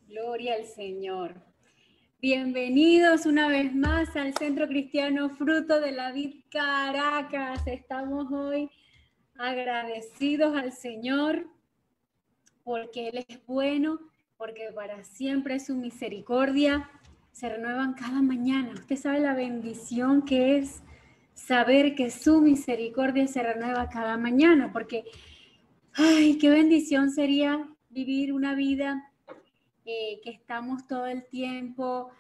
Gloria al Señor. Bienvenidos una vez más al Centro Cristiano Fruto de la Vid Caracas. Estamos hoy agradecidos al Señor porque Él es bueno, porque para siempre es su misericordia. Se renuevan cada mañana. Usted sabe la bendición que es saber que su misericordia se renueva cada mañana, porque, ay, qué bendición sería vivir una vida que estamos todo el tiempo,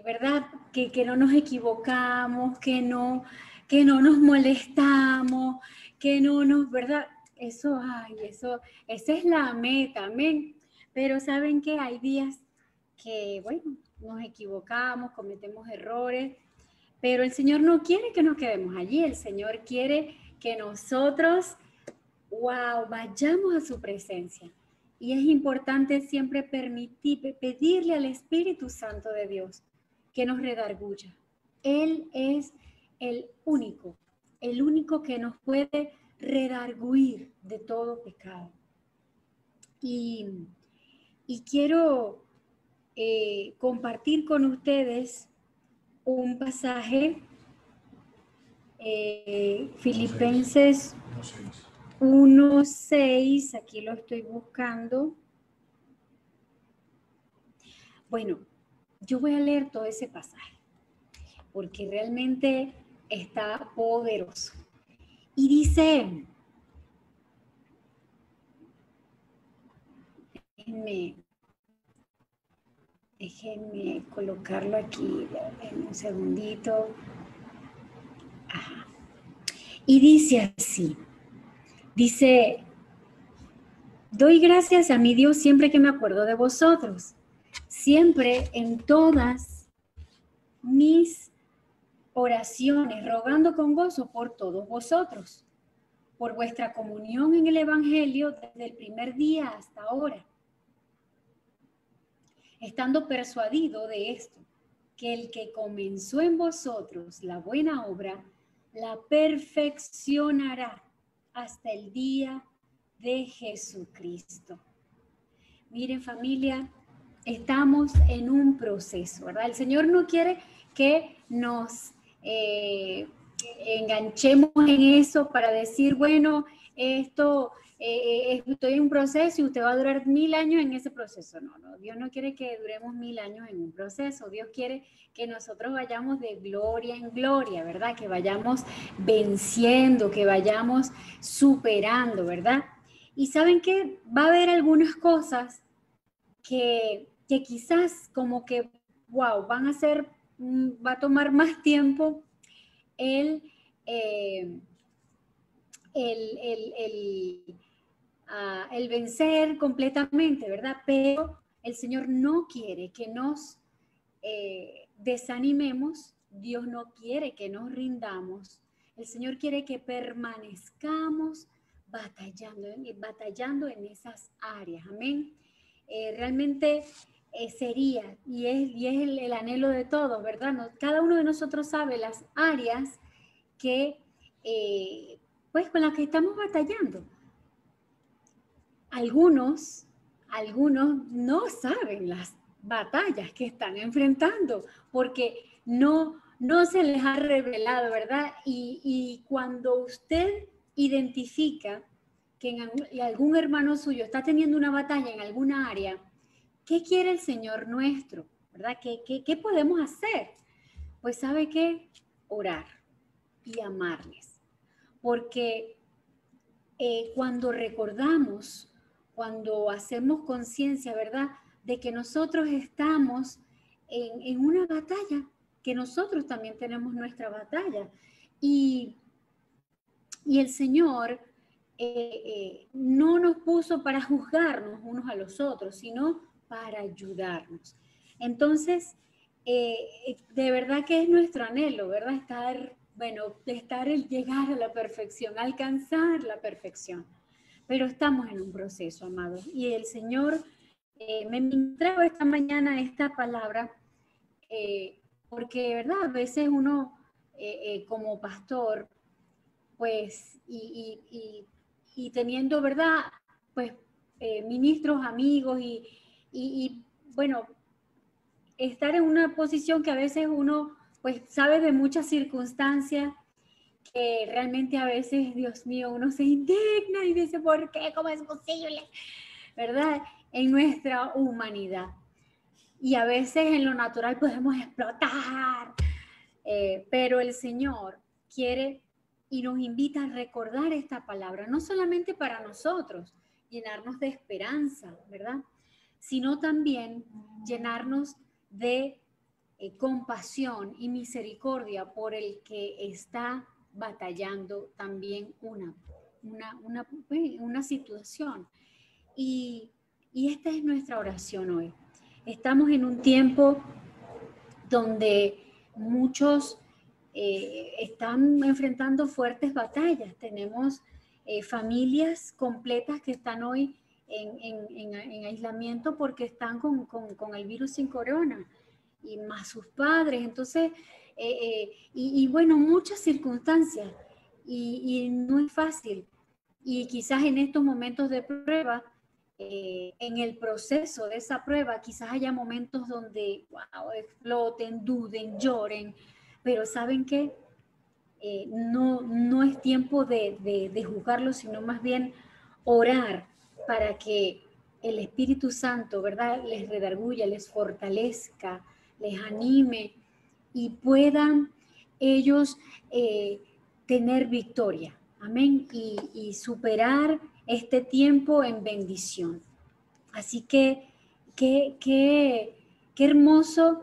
¿verdad? Que no nos equivocamos, que no nos molestamos, que no nos, ¿verdad? Eso, esa es la meta, amén. Pero ¿saben qué? Hay días que, bueno, nos equivocamos, cometemos errores, pero el Señor no quiere que nos quedemos allí. El Señor quiere que nosotros, wow, vayamos a su presencia. Y es importante siempre pedirle al Espíritu Santo de Dios que nos redarguya. Él es el único que nos puede redarguir de todo pecado. Y quiero compartir con ustedes un pasaje, Filipenses 1:6, aquí lo estoy buscando. Bueno, yo voy a leer todo ese pasaje, porque realmente está poderoso. Y dice, déjenme colocarlo aquí en un segundito. Ajá. Y dice así, dice, doy gracias a mi Dios siempre que me acuerdo de vosotros, siempre en todas mis oraciones, rogando con gozo por todos vosotros, por vuestra comunión en el Evangelio desde el primer día hasta ahora, estando persuadido de esto, que el que comenzó en vosotros la buena obra, la perfeccionará hasta el día de Jesucristo. Miren, familia, estamos en un proceso, ¿verdad? El Señor no quiere que nos enganchemos en eso para decir, bueno, estoy en un proceso y usted va a durar 1000 años en ese proceso. No, Dios no quiere que duremos 1000 años en un proceso. Dios quiere que nosotros vayamos de gloria en gloria, ¿verdad? Que vayamos venciendo, que vayamos superando, ¿verdad? Y ¿saben qué? Va a haber algunas cosas que quizás como que, wow, va a tomar más tiempo el, el vencer completamente, ¿verdad? Pero el Señor no quiere que nos desanimemos, Dios no quiere que nos rindamos, el Señor quiere que permanezcamos batallando en esas áreas, amén. Realmente sería, y es el anhelo de todos, ¿verdad? Cada uno de nosotros sabe las áreas que, pues, con las que estamos batallando. Algunos no saben las batallas que están enfrentando porque no se les ha revelado, ¿verdad? Y cuando usted identifica que algún hermano suyo está teniendo una batalla en alguna área, ¿qué quiere el Señor nuestro? ¿Verdad? ¿Qué podemos hacer? Pues ¿sabe qué? Orar y amarles. Porque cuando recordamos, cuando hacemos conciencia, ¿verdad? De que nosotros estamos en una batalla, que nosotros también tenemos nuestra batalla. Y el Señor no nos puso para juzgarnos unos a los otros, sino para ayudarnos. Entonces, de verdad que es nuestro anhelo, ¿verdad? Llegar a la perfección, alcanzar la perfección. Pero estamos en un proceso, amados. Y el Señor me ministró esta mañana esta palabra, porque, ¿verdad? A veces uno, como pastor, pues, y teniendo, ¿verdad? Pues, ministros, amigos, y bueno, estar en una posición que a veces uno pues sabe de muchas circunstancias que realmente a veces, Dios mío, uno se indigna y dice, ¿por qué? ¿Cómo es posible? ¿Verdad? En nuestra humanidad. Y a veces en lo natural podemos explotar, pero el Señor quiere y nos invita a recordar esta palabra, no solamente para nosotros, llenarnos de esperanza, ¿verdad? Sino también llenarnos de compasión y misericordia por el que está batallando también una situación. Y esta es nuestra oración hoy. Estamos en un tiempo donde muchos están enfrentando fuertes batallas. Tenemos familias completas que están hoy en aislamiento porque están con el virus sin corona, y más sus padres. Entonces, y bueno, muchas circunstancias, y no es fácil. Y quizás en estos momentos de prueba, en el proceso de esa prueba, quizás haya momentos donde, wow, exploten, duden, lloren, pero ¿saben qué? No es tiempo de juzgarlo, sino más bien orar para que el Espíritu Santo, ¿verdad?, les redarguya, les fortalezca, les anime y puedan ellos tener victoria. Amén. Y superar este tiempo en bendición. Así que qué hermoso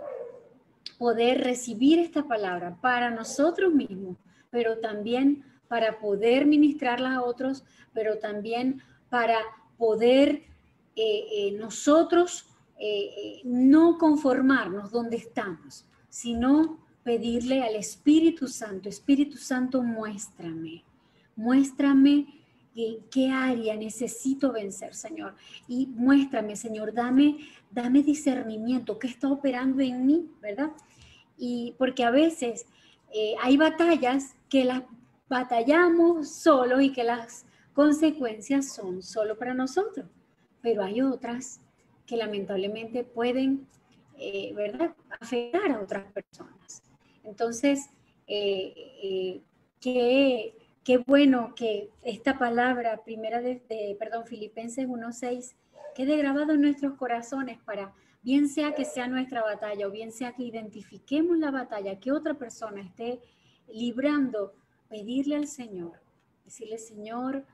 poder recibir esta palabra para nosotros mismos, pero también para poder ministrarla a otros, pero también para poder nosotros no conformarnos donde estamos, sino pedirle al Espíritu Santo, muéstrame qué área necesito vencer, Señor. Y muéstrame, Señor, dame discernimiento, qué está operando en mí, ¿verdad? Y porque a veces hay batallas que las batallamos solo y que las consecuencias son solo para nosotros, pero hay otras que lamentablemente pueden, ¿verdad?, afectar a otras personas. Entonces, qué bueno que esta palabra, Filipenses 1:6, quede grabado en nuestros corazones para, bien sea que sea nuestra batalla o bien sea que identifiquemos la batalla que otra persona esté librando, pedirle al Señor, decirle, Señor,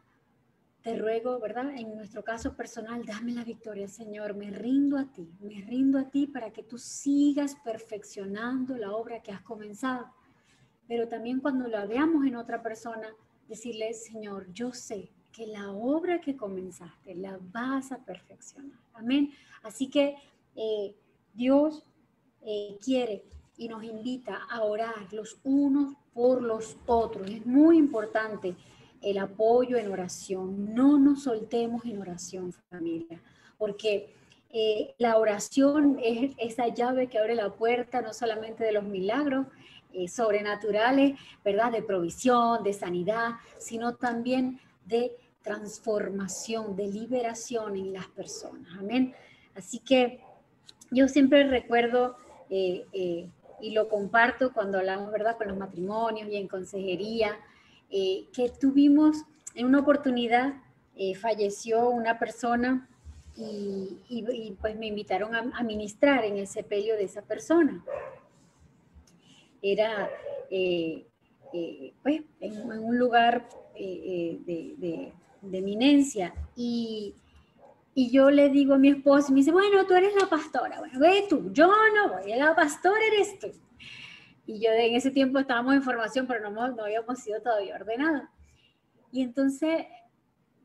te ruego, ¿verdad? En nuestro caso personal, dame la victoria, Señor, me rindo a ti para que tú sigas perfeccionando la obra que has comenzado. Pero también cuando la veamos en otra persona, decirle, Señor, yo sé que la obra que comenzaste la vas a perfeccionar. Amén. Así que Dios quiere y nos invita a orar los unos por los otros. Es muy importante el apoyo en oración. No nos soltemos en oración, familia, porque la oración es esa llave que abre la puerta no solamente de los milagros sobrenaturales, ¿verdad?, de provisión, de sanidad, sino también de transformación, de liberación en las personas. Amén. Así que yo siempre recuerdo y lo comparto cuando hablamos, ¿verdad?, con los matrimonios y en consejería, que tuvimos en una oportunidad, falleció una persona y pues me invitaron a ministrar en el sepelio de esa persona. Era pues en un lugar de eminencia, y yo le digo a mi esposo, y me dice, bueno, tú eres la pastora, bueno, ve tú, yo no voy, la pastora eres tú. Y yo en ese tiempo estábamos en formación, pero no habíamos sido todavía ordenados. Y entonces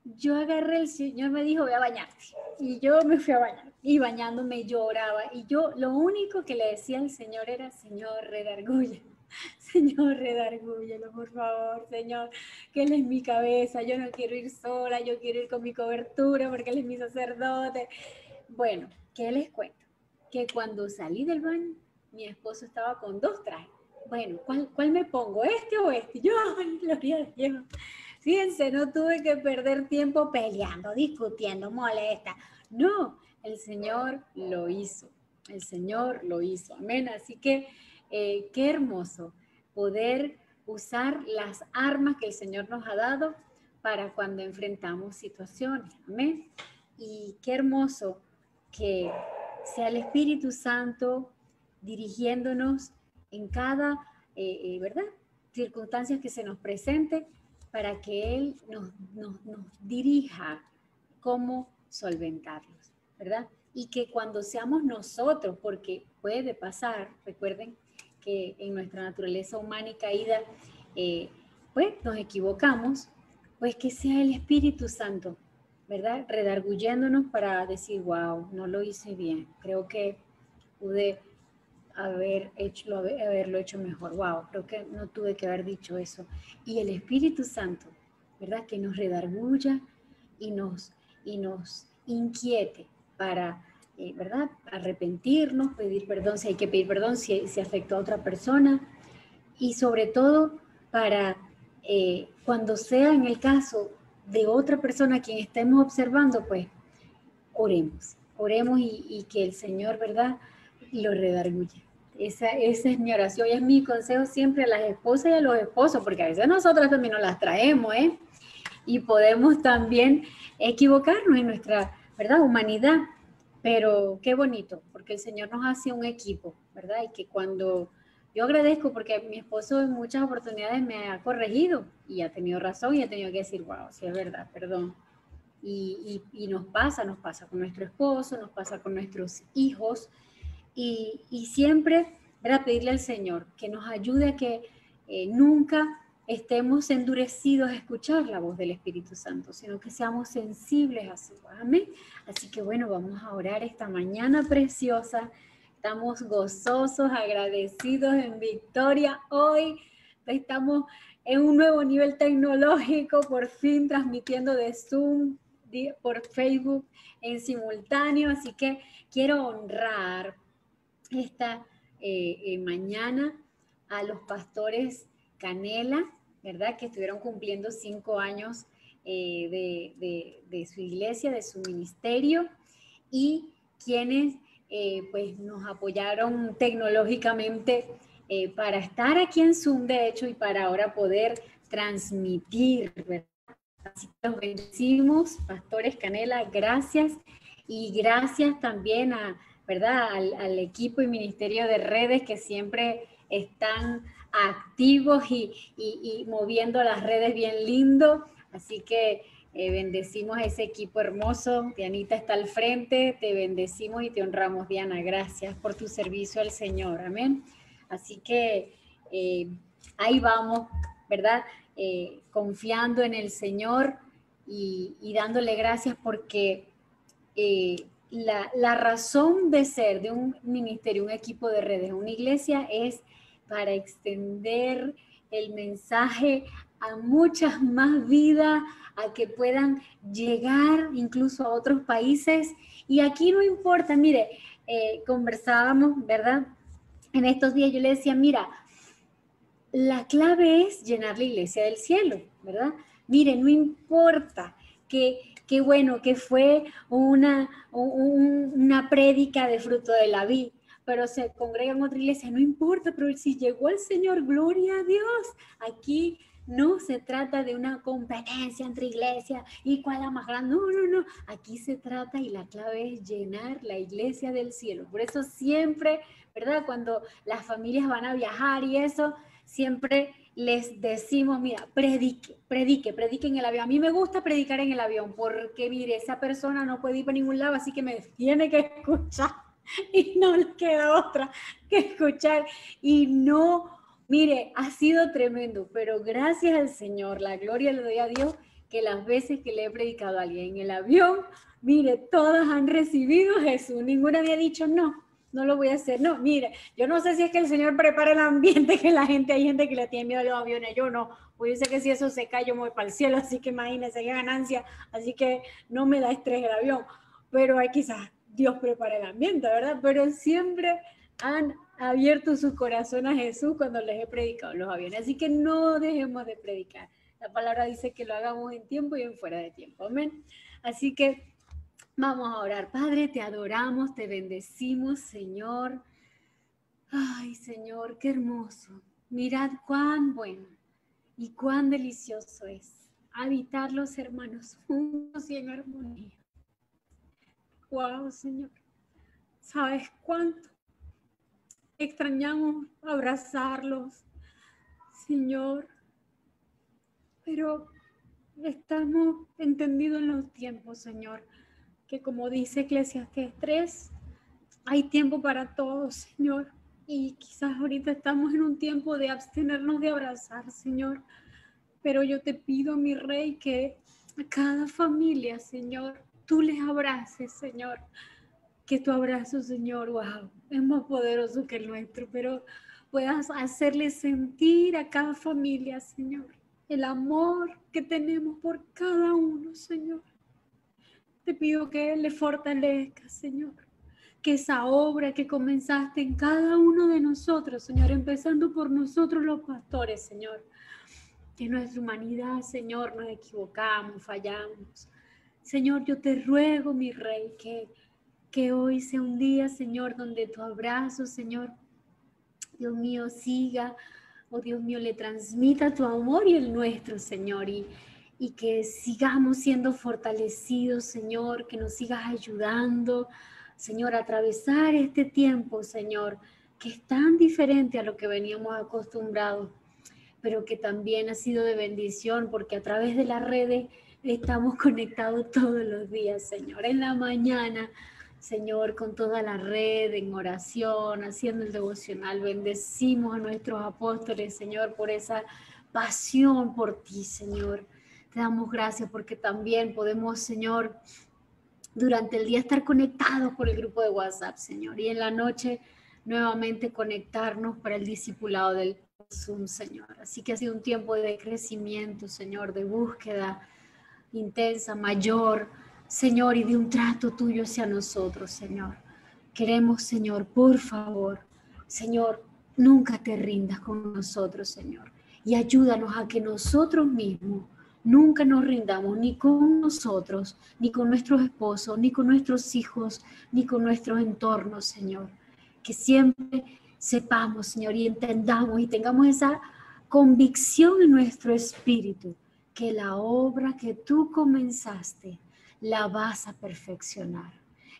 yo agarré, el Señor me dijo, ve a bañarte. Y yo me fui a bañar, y bañándome lloraba, y yo lo único que le decía al Señor era, Señor, redargúyelo. Señor, redargúyelo, por favor, Señor, que Él es mi cabeza, yo no quiero ir sola, yo quiero ir con mi cobertura porque Él es mi sacerdote. Bueno, ¿qué les cuento? Que cuando salí del baño, mi esposo estaba con 2 trajes. Bueno, ¿cuál me pongo? ¿Este o este? Yo, ay, gloria a Dios. Fíjense, no tuve que perder tiempo peleando, discutiendo, molesta. No, el Señor lo hizo. El Señor lo hizo. Amén. Así que qué hermoso poder usar las armas que el Señor nos ha dado para cuando enfrentamos situaciones. Amén. Y qué hermoso que sea el Espíritu Santo dirigiéndonos en cada, ¿verdad?, circunstancias que se nos presente para que Él nos dirija cómo solventarlos, ¿verdad? Y que cuando seamos nosotros, porque puede pasar, recuerden que en nuestra naturaleza humana y caída, pues nos equivocamos, pues que sea el Espíritu Santo, ¿verdad? Redarguyéndonos para decir, wow, no lo hice bien, creo que pude haberlo hecho mejor, wow, creo que no tuve que haber dicho eso. Y el Espíritu Santo, ¿verdad? Que nos redarguya y nos inquiete para, ¿verdad?, arrepentirnos, pedir perdón si hay que pedir perdón, si afectó a otra persona, y sobre todo para cuando sea en el caso de otra persona a quien estemos observando, pues oremos y que el Señor, ¿verdad?, lo redarguya. Esa es mi oración y es mi consejo siempre a las esposas y a los esposos, porque a veces nosotras también nos las traemos, y podemos también equivocarnos en nuestra, ¿verdad?, humanidad, pero qué bonito, porque el Señor nos hace un equipo, ¿verdad? Y que cuando yo agradezco, porque mi esposo en muchas oportunidades me ha corregido y ha tenido razón y ha tenido que decir, wow, sí es verdad, perdón. Y nos pasa con nuestro esposo, nos pasa con nuestros hijos, y siempre, ¿verdad?, pedirle al Señor que nos ayude a que nunca estemos endurecidos a escuchar la voz del Espíritu Santo, sino que seamos sensibles a su voz. Amén. Así que bueno, vamos a orar esta mañana preciosa. Estamos gozosos, agradecidos en victoria. Hoy estamos en un nuevo nivel tecnológico, por fin transmitiendo de Zoom, por Facebook en simultáneo. Así que quiero honrar esta mañana a los pastores Canela, ¿verdad?, que estuvieron cumpliendo 5 años de su iglesia, de su ministerio, y quienes pues nos apoyaron tecnológicamente para estar aquí en Zoom, de hecho, y para ahora poder transmitir, ¿verdad? Así que los bendecimos, pastores Canela, gracias, y gracias también ¿verdad?, al equipo y ministerio de redes que siempre están activos y moviendo las redes bien lindo. Así que bendecimos a ese equipo hermoso. Dianita está al frente, te bendecimos y te honramos, Diana. Gracias por tu servicio al Señor. Amén. Así que ahí vamos, ¿verdad?, confiando en el Señor y dándole gracias porque la razón de ser de un ministerio, un equipo de redes, una iglesia, es para extender el mensaje a muchas más vidas, a que puedan llegar incluso a otros países. Y aquí no importa, mire, conversábamos, ¿verdad?, en estos días yo le decía, mira, la clave es llenar la iglesia del cielo, ¿verdad? Mire, no importa que bueno, que fue una prédica de fruto de la vid, pero se congrega en otra iglesia, no importa, pero si llegó el Señor, gloria a Dios. Aquí no se trata de una competencia entre iglesias y cuál es la más grande, no, aquí se trata y la clave es llenar la iglesia del cielo. Por eso siempre, ¿verdad?, cuando las familias van a viajar y eso, siempre les decimos, mira, predique en el avión. A mí me gusta predicar en el avión porque, mire, esa persona no puede ir para ningún lado, así que me tiene que escuchar y no le queda otra que escuchar. Y no, mire, ha sido tremendo, pero gracias al Señor, la gloria le doy a Dios, que las veces que le he predicado a alguien en el avión, mire, todas han recibido a Jesús. Ninguna había dicho no lo voy a hacer. No, mire, yo no sé si es que el Señor prepara el ambiente, que la gente, hay gente que le tiene miedo a los aviones, yo no, pues yo sé que si eso se cae yo me voy para el cielo, así que imagínense qué ganancia, así que no me da estrés el avión, pero hay quizás Dios prepara el ambiente, ¿verdad? Pero siempre han abierto su corazón a Jesús cuando les he predicado en los aviones, así que no dejemos de predicar. La palabra dice que lo hagamos en tiempo y en fuera de tiempo, amén. Así que Vamos a orar. Padre, te adoramos, te bendecimos, Señor. Ay, Señor, qué hermoso. Mirad cuán bueno y cuán delicioso es habitar los hermanos juntos y en armonía. Wow, Señor. ¿Sabes cuánto extrañamos abrazarlos, Señor? Pero estamos entendidos en los tiempos, Señor, que como dice Eclesiastés 3, hay tiempo para todo, Señor. Y quizás ahorita estamos en un tiempo de abstenernos de abrazar, Señor. Pero yo te pido, mi Rey, que a cada familia, Señor, tú les abraces, Señor. Que tu abrazo, Señor, wow, es más poderoso que el nuestro, pero puedas hacerle sentir a cada familia, Señor, el amor que tenemos por cada uno, Señor. Te pido que le fortalezcas, Señor, que esa obra que comenzaste en cada uno de nosotros, Señor, empezando por nosotros los pastores, Señor, que nuestra humanidad, Señor, nos equivocamos, fallamos. Señor, yo te ruego, mi Rey, que hoy sea un día, Señor, donde tu abrazo, Señor, Dios mío, siga, oh Dios mío, le transmita tu amor y el nuestro, Señor, y que sigamos siendo fortalecidos, Señor, que nos sigas ayudando, Señor, a atravesar este tiempo, Señor, que es tan diferente a lo que veníamos acostumbrados, pero que también ha sido de bendición, porque a través de las redes estamos conectados todos los días, Señor, en la mañana, Señor, con toda la red, en oración, haciendo el devocional. Bendecimos a nuestros apóstoles, Señor, por esa pasión por ti, Señor. Te damos gracias porque también podemos, Señor, durante el día estar conectados por el grupo de WhatsApp, Señor, y en la noche nuevamente conectarnos para el discipulado del Zoom, Señor. Así que ha sido un tiempo de crecimiento, Señor, de búsqueda intensa, mayor, Señor, y de un trato tuyo hacia nosotros, Señor. Queremos, Señor, por favor, Señor, nunca te rindas con nosotros, Señor, y ayúdanos a que nosotros mismos nunca nos rindamos ni con nosotros, ni con nuestros esposos, ni con nuestros hijos, ni con nuestros entornos, Señor. Que siempre sepamos, Señor, y entendamos y tengamos esa convicción en nuestro espíritu que la obra que tú comenzaste la vas a perfeccionar.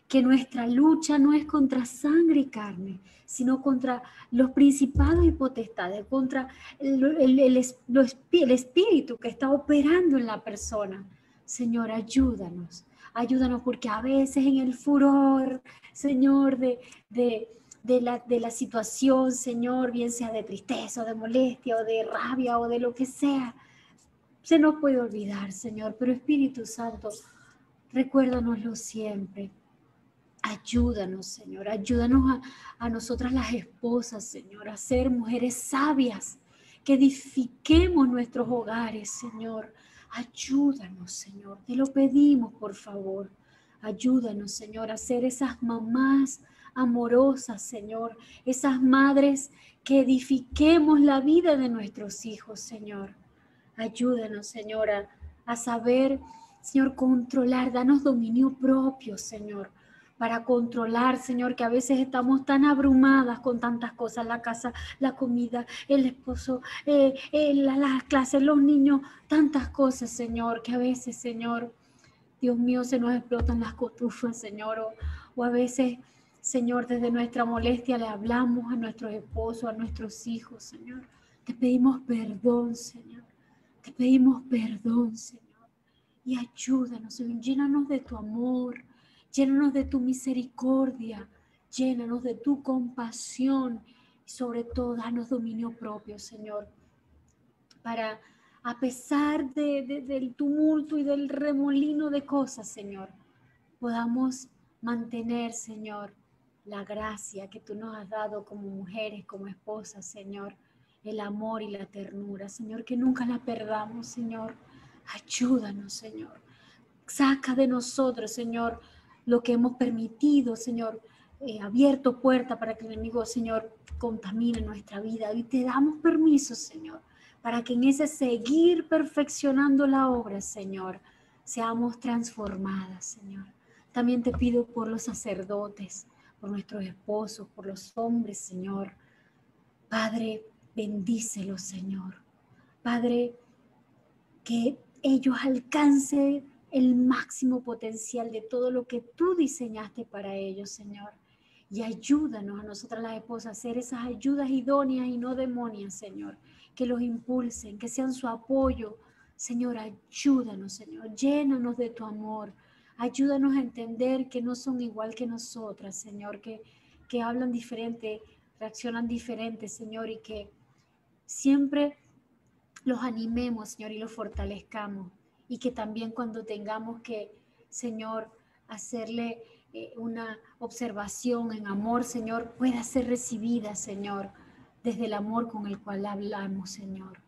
Que nuestra lucha no es contra sangre y carne, sino contra los principados y potestades, contra el espíritu que está operando en la persona. Señor, ayúdanos, ayúdanos porque a veces en el furor, Señor, de la situación, Señor, bien sea de tristeza o de molestia o de rabia o de lo que sea, se nos puede olvidar, Señor, pero Espíritu Santo, recuérdanoslo siempre. Ayúdanos, Señor, ayúdanos a nosotras las esposas, Señor, a ser mujeres sabias, que edifiquemos nuestros hogares, Señor. Ayúdanos, Señor, te lo pedimos, por favor. Ayúdanos, Señor, a ser esas mamás amorosas, Señor, esas madres que edifiquemos la vida de nuestros hijos, Señor. Ayúdanos, Señor, a saber, Señor, controlar, danos dominio propio, Señor, para controlar, Señor, que a veces estamos tan abrumadas con tantas cosas, la casa, la comida, el esposo, las clases, los niños, tantas cosas, Señor, que a veces, Señor, Dios mío, se nos explotan las cotufas, Señor, o a veces, Señor, desde nuestra molestia le hablamos a nuestros esposos, a nuestros hijos, Señor. Te pedimos perdón, Señor. Te pedimos perdón, Señor, y ayúdanos, Señor, llénanos de tu amor, llénanos de tu misericordia, llénanos de tu compasión y sobre todo danos dominio propio, Señor, para a pesar del tumulto y del remolino de cosas, Señor, podamos mantener, Señor, la gracia que tú nos has dado como mujeres, como esposas, Señor, el amor y la ternura, Señor, que nunca la perdamos, Señor. Ayúdanos, Señor. Saca de nosotros, Señor, lo que hemos permitido, Señor, abierto puerta para que el enemigo, Señor, contamine nuestra vida. Y te damos permiso, Señor, para que en ese seguir perfeccionando la obra, Señor, seamos transformadas, Señor. También te pido por los sacerdotes, por nuestros esposos, por los hombres, Señor. Padre, bendícelos, Señor. Padre, que ellos alcancen el máximo potencial de todo lo que tú diseñaste para ellos, Señor. Y ayúdanos a nosotras las esposas a hacer esas ayudas idóneas y no demonias, Señor. Que los impulsen, que sean su apoyo. Señor, ayúdanos, Señor. Llénanos de tu amor. Ayúdanos a entender que no son igual que nosotras, Señor. Que hablan diferente, reaccionan diferente, Señor. Y que siempre los animemos, Señor, y los fortalezcamos. Y que también cuando tengamos que, Señor, hacerle una observación en amor, Señor, pueda ser recibida, Señor, desde el amor con el cual hablamos, Señor.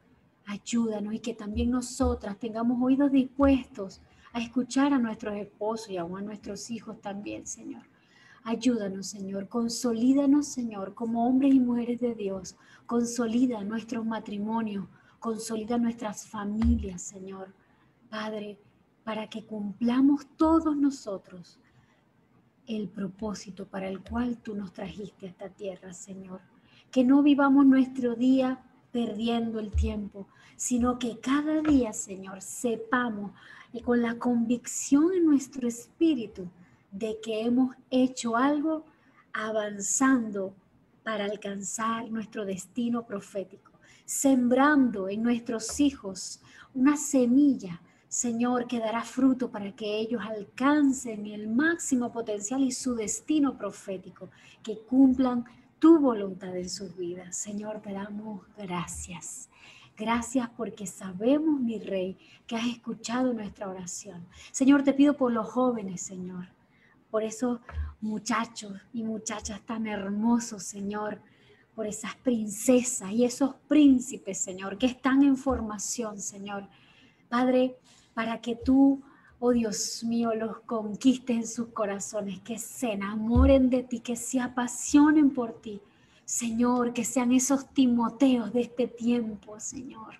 Ayúdanos y que también nosotras tengamos oídos dispuestos a escuchar a nuestros esposos y aún a nuestros hijos también, Señor. Ayúdanos, Señor, consolídanos, Señor, como hombres y mujeres de Dios. Consolida nuestros matrimonios, consolida nuestras familias, Señor. Padre, para que cumplamos todos nosotros el propósito para el cual tú nos trajiste a esta tierra, Señor. Que no vivamos nuestro día perdiendo el tiempo, sino que cada día, Señor, sepamos y con la convicción en nuestro espíritu de que hemos hecho algo avanzando para alcanzar nuestro destino profético, sembrando en nuestros hijos una semilla, Señor, que dará fruto para que ellos alcancen el máximo potencial y su destino profético, que cumplan tu voluntad en sus vidas. Señor, te damos gracias. Gracias porque sabemos, mi Rey, que has escuchado nuestra oración. Señor, te pido por los jóvenes, Señor, por esos muchachos y muchachas tan hermosos, Señor, por esas princesas y esos príncipes, Señor, que están en formación, Señor. Padre, para que tú, oh Dios mío, los conquistes en sus corazones, que se enamoren de ti, que se apasionen por ti. Señor, que sean esos Timoteos de este tiempo, Señor.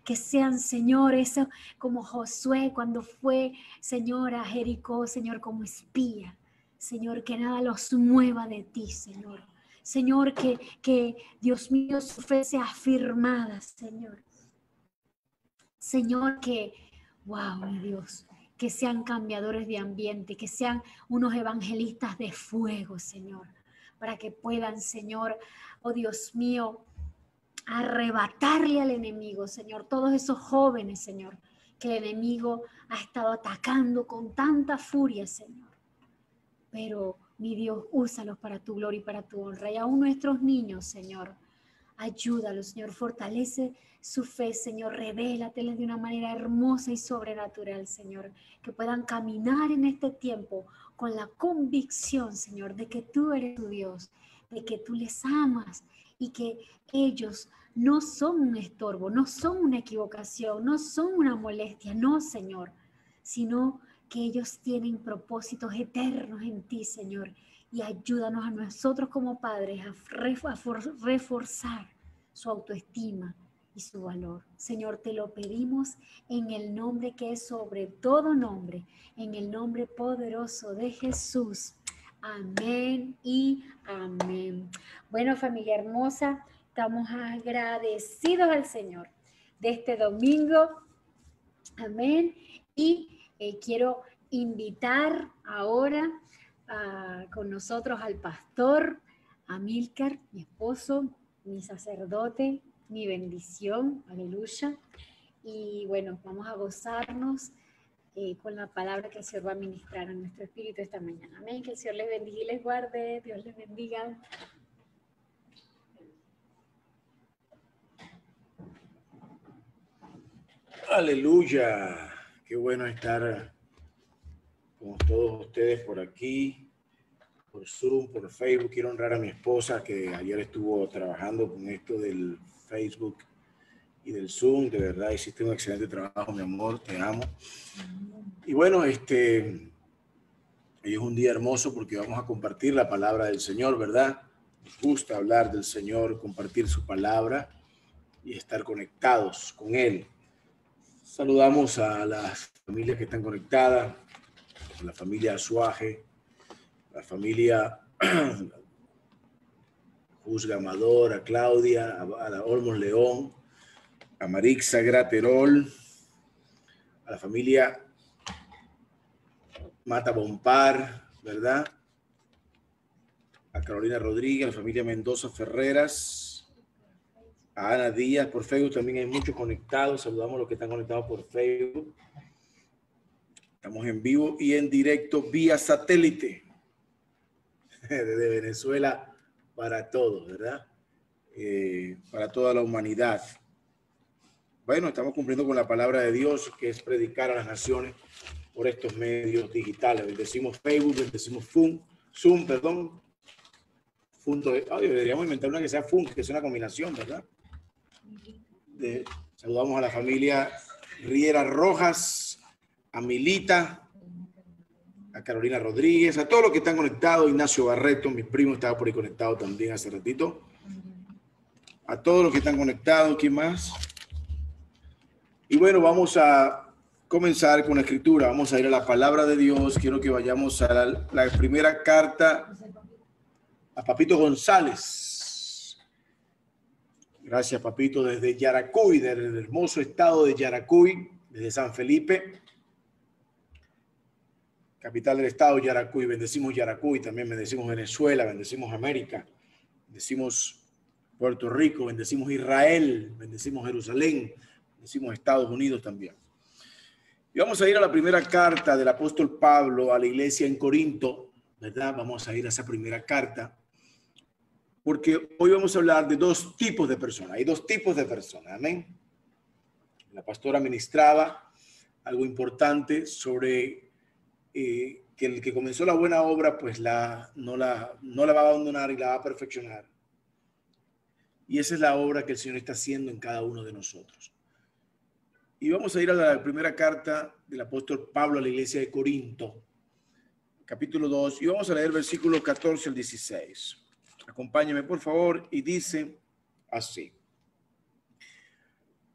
Que sean, Señor, eso como Josué cuando fue, Señor, a Jericó, Señor, como espía. Señor, que nada los mueva de ti, Señor. Señor, que Dios mío, su fe sea afirmada, Señor. Señor, que, wow, mi Dios, que sean cambiadores de ambiente, que sean unos evangelistas de fuego, Señor, para que puedan, Señor, oh Dios mío, arrebatarle al enemigo, Señor, todos esos jóvenes, Señor, que el enemigo ha estado atacando con tanta furia, Señor. Pero, mi Dios, úsalos para tu gloria y para tu honra. Y aún nuestros niños, Señor, ayúdalos, Señor, fortalece su fe, Señor, revélateles de una manera hermosa y sobrenatural, Señor, que puedan caminar en este tiempo con la convicción, Señor, de que tú eres tu Dios, de que tú les amas y que ellos no son un estorbo, no son una equivocación, no son una molestia, no, Señor, sino que ellos tienen propósitos eternos en ti, Señor, y ayúdanos a nosotros como padres a reforzar su autoestima y su valor. Señor, te lo pedimos en el nombre que es sobre todo nombre, en el nombre poderoso de Jesús. Amén y amén. Bueno, familia hermosa, estamos agradecidos al Señor de este domingo. Amén. Y quiero invitar ahora con nosotros al pastor Amílcar, mi esposo, mi sacerdote, mi bendición, aleluya. Y bueno, vamos a gozarnos con la palabra que el Señor va a ministrar a nuestro espíritu esta mañana. Amén, que el Señor les bendiga y les guarde, Dios les bendiga. Aleluya, qué bueno estar con todos ustedes por aquí, por Zoom, por Facebook. Quiero honrar a mi esposa que ayer estuvo trabajando con esto del Facebook y del Zoom. De verdad hiciste un excelente trabajo, mi amor, te amo. Y bueno, hoy es un día hermoso porque vamos a compartir la palabra del Señor, ¿verdad? Nos gusta hablar del Señor, compartir su palabra y estar conectados con Él. Saludamos a las familias que están conectadas. la familia Azuaje, la familia Juzga Amador, a Claudia, a la Olmos León, a Marixa Graterol, a la familia Mata Bompar, ¿verdad? A Carolina Rodríguez, a la familia Mendoza Ferreras, a Ana Díaz. Por Facebook también hay muchos conectados. Saludamos a los que están conectados por Facebook. Estamos en vivo y en directo vía satélite desde Venezuela para todos, ¿verdad? Para toda la humanidad. Bueno, estamos cumpliendo con la palabra de Dios, que es predicar a las naciones por estos medios digitales. Bendecimos Facebook, bendecimos Zoom, perdón. Deberíamos inventar una que sea Fun, que es una combinación, ¿verdad? Saludamos a la familia Riera Rojas, a Milita, a Carolina Rodríguez, a todos los que están conectados, Ignacio Barreto, mi primo estaba por ahí conectado también hace ratito. A todos los que están conectados, ¿quién más? Y bueno, vamos a comenzar con la escritura. Vamos a ir a la palabra de Dios. Quiero que vayamos a la primera carta a Papito González. Gracias, Papito, desde Yaracuy, del hermoso estado de Yaracuy, desde San Felipe, capital del estado de Yaracuy. Bendecimos Yaracuy, también bendecimos Venezuela, bendecimos América, bendecimos Puerto Rico, bendecimos Israel, bendecimos Jerusalén, bendecimos Estados Unidos también. Y vamos a ir a la primera carta del apóstol Pablo a la iglesia en Corinto, ¿verdad? Vamos a ir a esa primera carta, porque hoy vamos a hablar de dos tipos de personas. Hay dos tipos de personas, amén. La pastora ministraba algo importante sobre que el que comenzó la buena obra, pues no la va a abandonar y la va a perfeccionar. Y esa es la obra que el Señor está haciendo en cada uno de nosotros. Y vamos a ir a la primera carta del apóstol Pablo a la iglesia de Corinto, capítulo 2, y vamos a leer versículos 14 al 16. Acompáñeme, por favor, y dice así.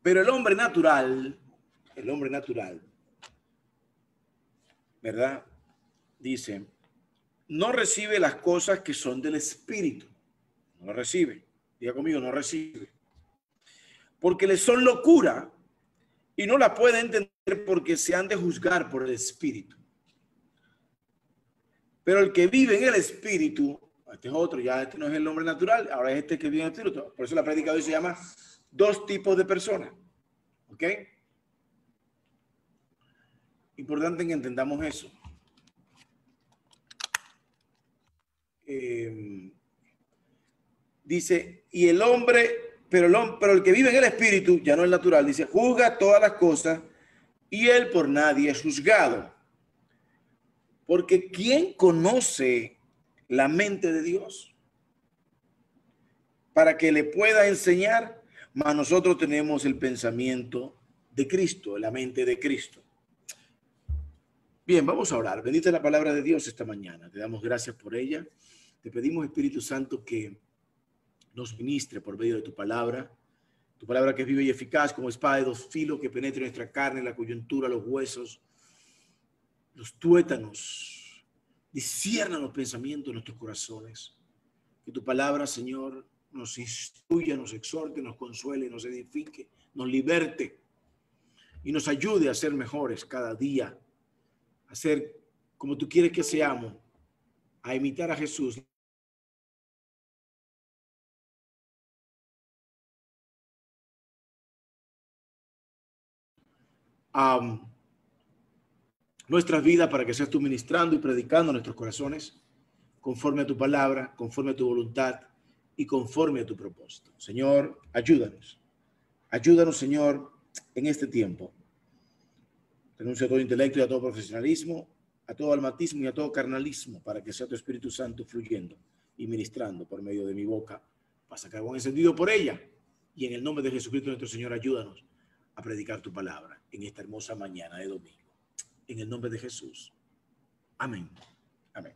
Pero el hombre natural, ¿verdad? Dice, no recibe las cosas que son del Espíritu. No lo recibe. Diga conmigo, no recibe. Porque le son locura y no la puede entender porque se han de juzgar por el Espíritu. Pero el que vive en el Espíritu, este es otro, ya este no es el hombre natural, ahora es este que vive en el Espíritu. Por eso la prédica de hoy se llama dos tipos de personas. ¿Ok? Importante que entendamos eso. Dice, y el hombre, pero el que vive en el Espíritu, ya no el natural, dice, juzga todas las cosas y él por nadie es juzgado. Porque ¿quién conoce la mente de Dios para que le pueda enseñar? Mas nosotros tenemos el pensamiento de Cristo, la mente de Cristo. Bien, vamos a orar. Bendita la palabra de Dios esta mañana. Te damos gracias por ella. Te pedimos, Espíritu Santo, que nos ministre por medio de tu palabra que es viva y eficaz como espada de dos filos que penetre nuestra carne, la coyuntura, los huesos, los tuétanos, discierna los pensamientos de nuestros corazones. Que tu palabra, Señor, nos instruya, nos exhorte, nos consuele, nos edifique, nos liberte y nos ayude a ser mejores cada día, a ser como tú quieres que seamos, a imitar a Jesús. Nuestras vidas para que seas tú ministrando y predicando a nuestros corazones conforme a tu palabra, conforme a tu voluntad y conforme a tu propósito. Señor, ayúdanos. Ayúdanos, Señor, en este tiempo. Renuncio a todo intelecto y a todo profesionalismo, a todo almatismo y a todo carnalismo para que sea tu Espíritu Santo fluyendo y ministrando por medio de mi boca. Pasa carbón encendido por ella. Y en el nombre de Jesucristo nuestro Señor, ayúdanos a predicar tu palabra en esta hermosa mañana de domingo. En el nombre de Jesús. Amén. Amén.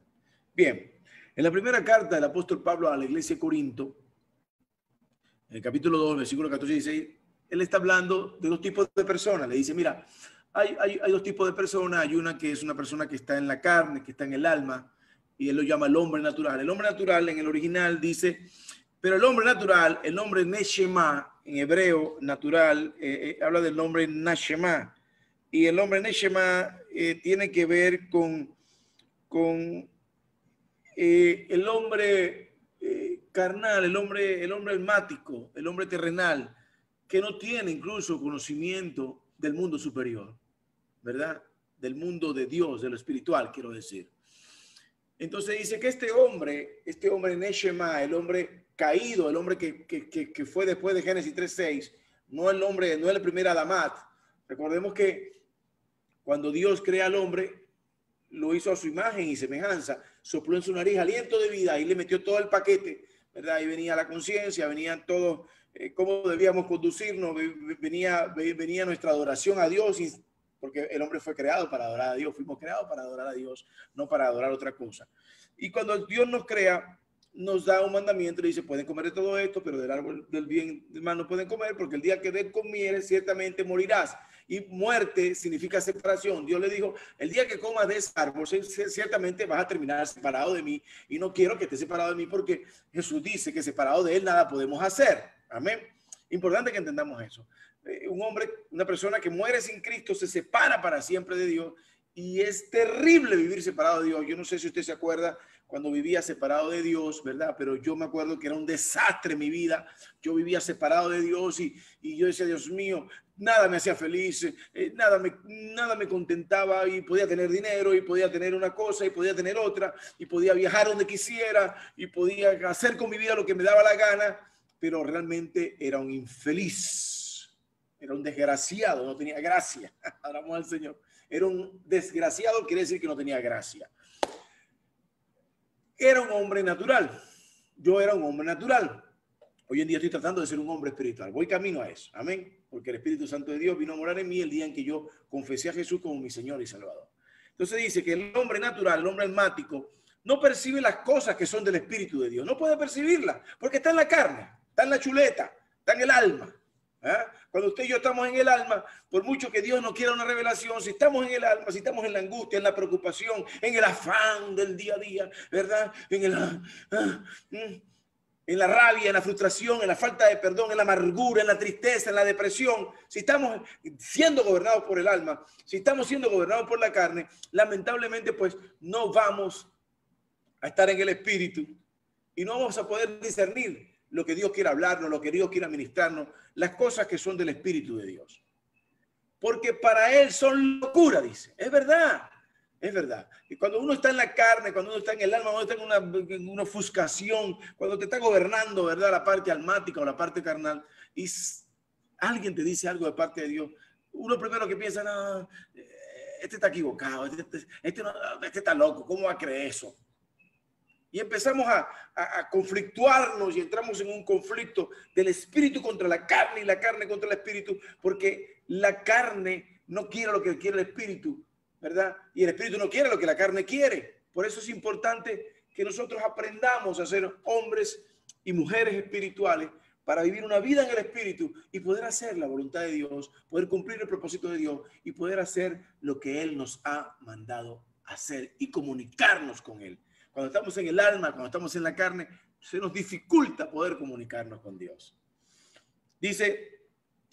Bien, en la primera carta del apóstol Pablo a la iglesia de Corinto, en el capítulo 2, versículo 14 y 16, él está hablando de dos tipos de personas. Le dice, mira, Hay dos tipos de personas. Hay una que es una persona que está en la carne, que está en el alma, y él lo llama el hombre natural. El hombre natural en el original dice, pero el hombre natural, el nombre Neshama, en hebreo natural, habla del nombre Nashema. Y el hombre Neshama tiene que ver con el hombre carnal, el hombre almático, el hombre terrenal, que no tiene incluso conocimiento del mundo superior, ¿verdad? Del mundo de Dios, de lo espiritual, quiero decir. Entonces dice que este hombre Neshama, el hombre caído, el hombre que fue después de Génesis 3:6, no el primer Adamat. Recordemos que cuando Dios crea al hombre, lo hizo a su imagen y semejanza, sopló en su nariz aliento de vida y le metió todo el paquete, ¿verdad? Ahí venía la conciencia, venían todos cómo debíamos conducirnos, venía nuestra adoración a Dios, porque el hombre fue creado para adorar a Dios, fuimos creados para adorar a Dios, no para adorar otra cosa. Y cuando Dios nos crea, nos da un mandamiento, le dice, pueden comer de todo esto, pero del árbol del bien y del mal no pueden comer, porque el día que de comieres, ciertamente morirás. Y muerte significa separación. Dios le dijo, el día que comas de ese árbol, ciertamente vas a terminar separado de mí, y no quiero que estés separado de mí, porque Jesús dice que separado de él nada podemos hacer. Amén. Importante que entendamos eso. Un hombre, una persona que muere sin Cristo se separa para siempre de Dios, y es terrible vivir separado de Dios. Yo no sé si usted se acuerda cuando vivía separado de Dios, ¿verdad? Pero yo me acuerdo que era un desastre mi vida. Yo vivía separado de Dios y yo decía, Dios mío, nada me hacía feliz, nada me contentaba, y podía tener dinero y podía tener una cosa y podía tener otra y podía viajar donde quisiera y podía hacer con mi vida lo que me daba la gana, pero realmente era un infeliz, era un desgraciado, no tenía gracia. Adoramos al Señor. Era un desgraciado, quiere decir que no tenía gracia. Era un hombre natural. Yo era un hombre natural. Hoy en día estoy tratando de ser un hombre espiritual. Voy camino a eso. Amén. Porque el Espíritu Santo de Dios vino a morar en mí el día en que yo confesé a Jesús como mi Señor y Salvador. Entonces dice que el hombre natural, el hombre almático, no percibe las cosas que son del Espíritu de Dios. No puede percibirlas porque está en la carne, está en la chuleta, está en el alma. Cuando usted y yo estamos en el alma, por mucho que Dios no quiera una revelación, si estamos en el alma, si estamos en la angustia, en la preocupación, en el afán del día a día, ¿verdad? En la rabia, en la frustración, en la falta de perdón, en la amargura, en la tristeza, en la depresión, si estamos siendo gobernados por el alma, si estamos siendo gobernados por la carne, lamentablemente pues no vamos a estar en el Espíritu y no vamos a poder discernir lo que Dios quiere hablarnos, lo que Dios quiere administrarnos, las cosas que son del Espíritu de Dios. Porque para Él son locura, dice. Es verdad, es verdad. Y cuando uno está en la carne, cuando uno está en el alma, cuando uno está en una ofuscación, cuando te está gobernando, ¿verdad?, la parte almática o la parte carnal, y alguien te dice algo de parte de Dios, uno primero que piensa, no, este está equivocado, este está loco, ¿cómo va a creer eso? Y empezamos a conflictuarnos y entramos en un conflicto del espíritu contra la carne y la carne contra el espíritu, porque la carne no quiere lo que quiere el espíritu, ¿verdad? Y el espíritu no quiere lo que la carne quiere. Por eso es importante que nosotros aprendamos a ser hombres y mujeres espirituales para vivir una vida en el espíritu y poder hacer la voluntad de Dios, poder cumplir el propósito de Dios y poder hacer lo que Él nos ha mandado hacer y comunicarnos con Él. Cuando estamos en el alma, cuando estamos en la carne, se nos dificulta poder comunicarnos con Dios. Dice,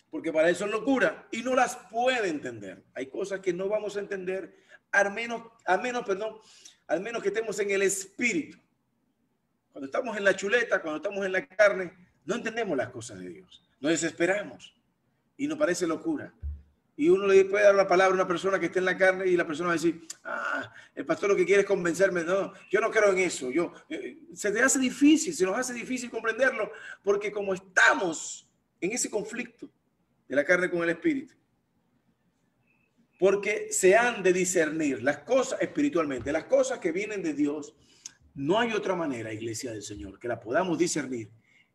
porque para Él son locura y no las puede entender. Hay cosas que no vamos a entender, al menos que estemos en el espíritu. Cuando estamos en la chuleta, cuando estamos en la carne, no entendemos las cosas de Dios. Nos desesperamos y nos parece locura. Y uno le puede dar una palabra a una persona que esté en la carne y la persona va a decir, el pastor lo que quiere es convencerme. No, yo no creo en eso. Se nos hace difícil comprenderlo, porque como estamos en ese conflicto de la carne con el espíritu, porque se han de discernir las cosas espiritualmente, las cosas que vienen de Dios, no hay otra manera, iglesia del Señor, que la podamos discernir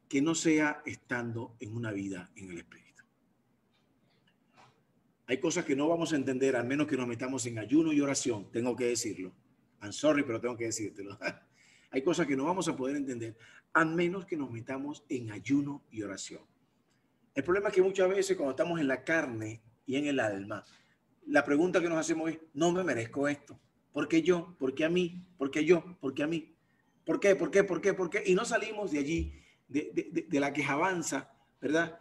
que no sea estando en una vida en el espíritu. Hay cosas que no vamos a entender, al menos que nos metamos en ayuno y oración. Tengo que decirlo. I'm sorry, pero tengo que decírtelo. Hay cosas que no vamos a poder entender, a menos que nos metamos en ayuno y oración. El problema es que muchas veces cuando estamos en la carne y en el alma, la pregunta que nos hacemos es, no me merezco esto. ¿Por qué yo? ¿Por qué a mí? ¿Por qué yo? ¿Por qué a mí? ¿Por qué? ¿Por qué? ¿Por qué? ¿Por qué? Y no salimos de allí, de la quejabanza, ¿verdad?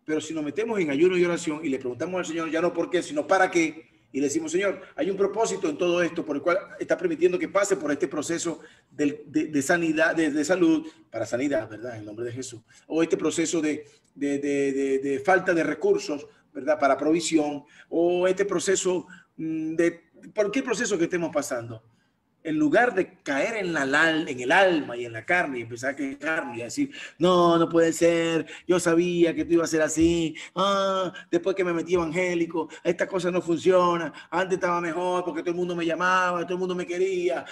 Pero si nos metemos en ayuno y oración y le preguntamos al Señor, ya no por qué, sino para qué, y le decimos, Señor, hay un propósito en todo esto por el cual está permitiendo que pase por este proceso de sanidad, de salud, para sanidad, ¿verdad? En el nombre de Jesús. O este proceso de falta de recursos, ¿verdad? Para provisión, o este proceso de cualquier proceso que estemos pasando. En lugar de caer en el alma y en la carne y empezar a quejarme y a decir, no, no puede ser, yo sabía que tú ibas a ser así, después que me metí evangélico, esta cosa no funciona, antes estaba mejor porque todo el mundo me llamaba, todo el mundo me quería,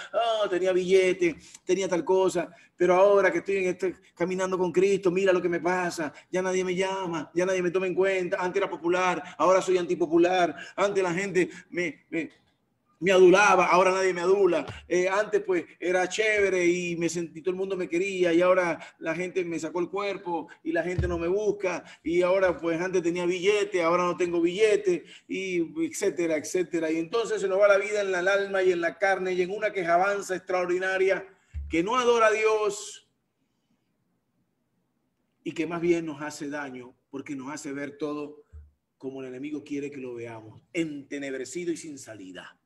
tenía billete, tenía tal cosa, pero ahora que estoy caminando con Cristo, mira lo que me pasa, ya nadie me llama, ya nadie me toma en cuenta, antes era popular, ahora soy antipopular, antes la gente me adulaba, ahora nadie me adula. Antes pues era chévere y me sentí, todo el mundo me quería y ahora la gente me sacó el cuerpo y la gente no me busca y ahora pues antes tenía billete, ahora no tengo billete y etcétera, etcétera. Y entonces se nos va la vida en el alma y en la carne y en una quejabanza extraordinaria que no adora a Dios y que más bien nos hace daño porque nos hace ver todo como el enemigo quiere que lo veamos, entenebrecido y sin salida.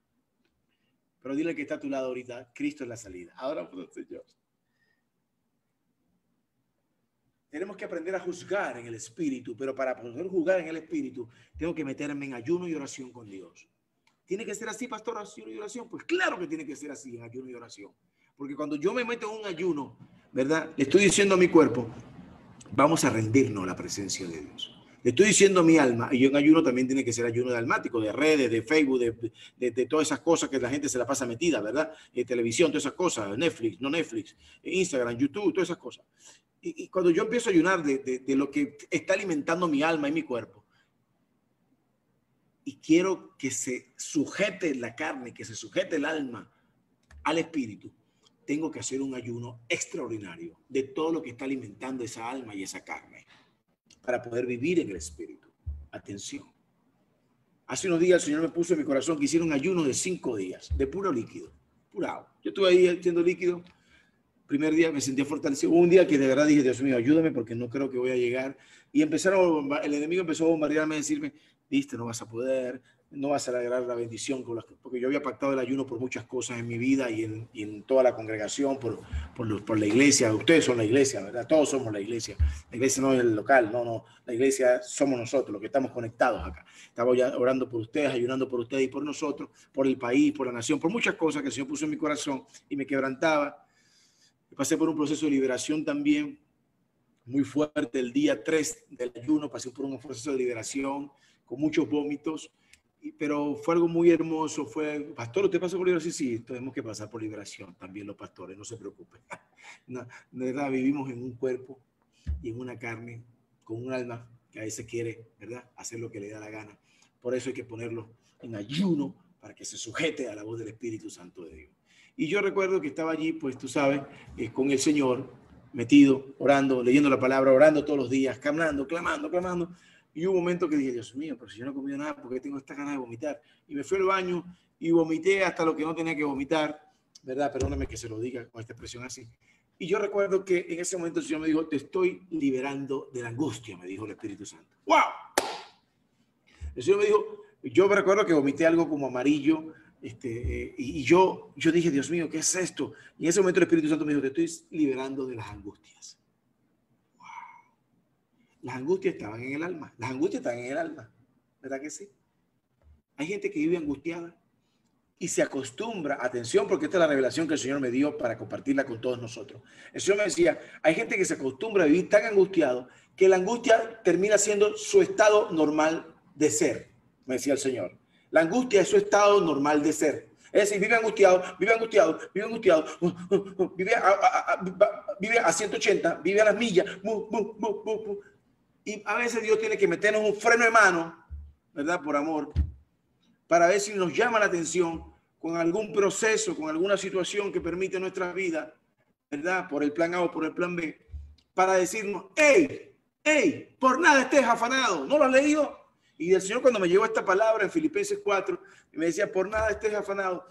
Pero dile que está a tu lado ahorita, Cristo es la salida. Ahora por el Señor. Tenemos que aprender a juzgar en el Espíritu, pero para poder juzgar en el Espíritu, tengo que meterme en ayuno y oración con Dios. ¿Tiene que ser así, pastor, ayuno y oración? Pues claro que tiene que ser así, en ayuno y oración. Porque cuando yo me meto en un ayuno, ¿verdad? Le estoy diciendo a mi cuerpo, vamos a rendirnos a la presencia de Dios. Le estoy diciendo a mi alma, y yo en ayuno también tiene que ser ayuno de almático, de redes, de Facebook, de todas esas cosas que la gente se la pasa metida, ¿verdad? Televisión, todas esas cosas, Netflix, no Netflix, Instagram, YouTube, todas esas cosas. Y cuando yo empiezo a ayunar de lo que está alimentando mi alma y mi cuerpo, y quiero que se sujete la carne, que se sujete el alma al espíritu, tengo que hacer un ayuno extraordinario de todo lo que está alimentando esa alma y esa carne para poder vivir en el espíritu. Atención. Hace unos días el Señor me puso en mi corazón que hiciera un ayuno de 5 días, de puro líquido, pura agua. Yo estuve ahí haciendo líquido. Primer día me sentía fortalecido. Hubo un día que de verdad dije, Dios mío, ayúdame porque no creo que voy a llegar. Y el enemigo empezó a bombardearme, a decirme, viste, no vas a poder, no vas a lograr la bendición, porque yo había pactado el ayuno por muchas cosas en mi vida y en toda la congregación, por la iglesia. Ustedes son la iglesia, ¿verdad? Todos somos la iglesia. La iglesia no es el local, no. La iglesia somos nosotros, los que estamos conectados acá. Estaba ya orando por ustedes, ayunando por ustedes y por nosotros, por el país, por la nación, por muchas cosas que el Señor puso en mi corazón y me quebrantaba. Pasé por un proceso de liberación también muy fuerte. El día 3 del ayuno pasé por un proceso de liberación con muchos vómitos, pero fue algo muy hermoso. Pastor, ¿usted pasó por liberación? Sí, tenemos que pasar por liberación también los pastores, no se preocupen. No, de verdad, vivimos en un cuerpo y en una carne con un alma que a veces quiere, ¿verdad?, hacer lo que le da la gana. Por eso hay que ponerlo en ayuno para que se sujete a la voz del Espíritu Santo de Dios. Y yo recuerdo que estaba allí, pues tú sabes, con el Señor, metido, orando, leyendo la palabra, orando todos los días, clamando. Y hubo un momento que dije, Dios mío, pero si yo no he comido nada, ¿por qué tengo esta ganas de vomitar? Y me fui al baño y vomité hasta lo que no tenía que vomitar, ¿verdad? Perdóname que se lo diga con esta expresión así. Y yo recuerdo que en ese momento el Señor me dijo, te estoy liberando de la angustia, me dijo el Espíritu Santo. ¡Wow! El Señor me dijo, yo me recuerdo que vomité algo como amarillo, y yo dije, Dios mío, ¿qué es esto? Y en ese momento el Espíritu Santo me dijo, te estoy liberando de las angustias. Wow. Las angustias estaban en el alma. Las angustias están en el alma. ¿Verdad que sí? Hay gente que vive angustiada y se acostumbra, atención, porque esta es la revelación que el Señor me dio para compartirla con todos nosotros. El Señor me decía, hay gente que se acostumbra a vivir tan angustiado que la angustia termina siendo su estado normal de ser, me decía el Señor. La angustia es su estado normal de ser. Es decir, vive angustiado, vive a 180, vive a las millas. Y a veces Dios tiene que meternos un freno de mano, ¿verdad? Por amor, para ver si nos llama la atención con algún proceso, con alguna situación que permite nuestra vida, ¿verdad? Por el plan A o por el plan B, para decirnos, hey, por nada estés afanado, ¿no lo has leído? Y el Señor cuando me llegó esta palabra en Filipenses 4, me decía, por nada estés afanado,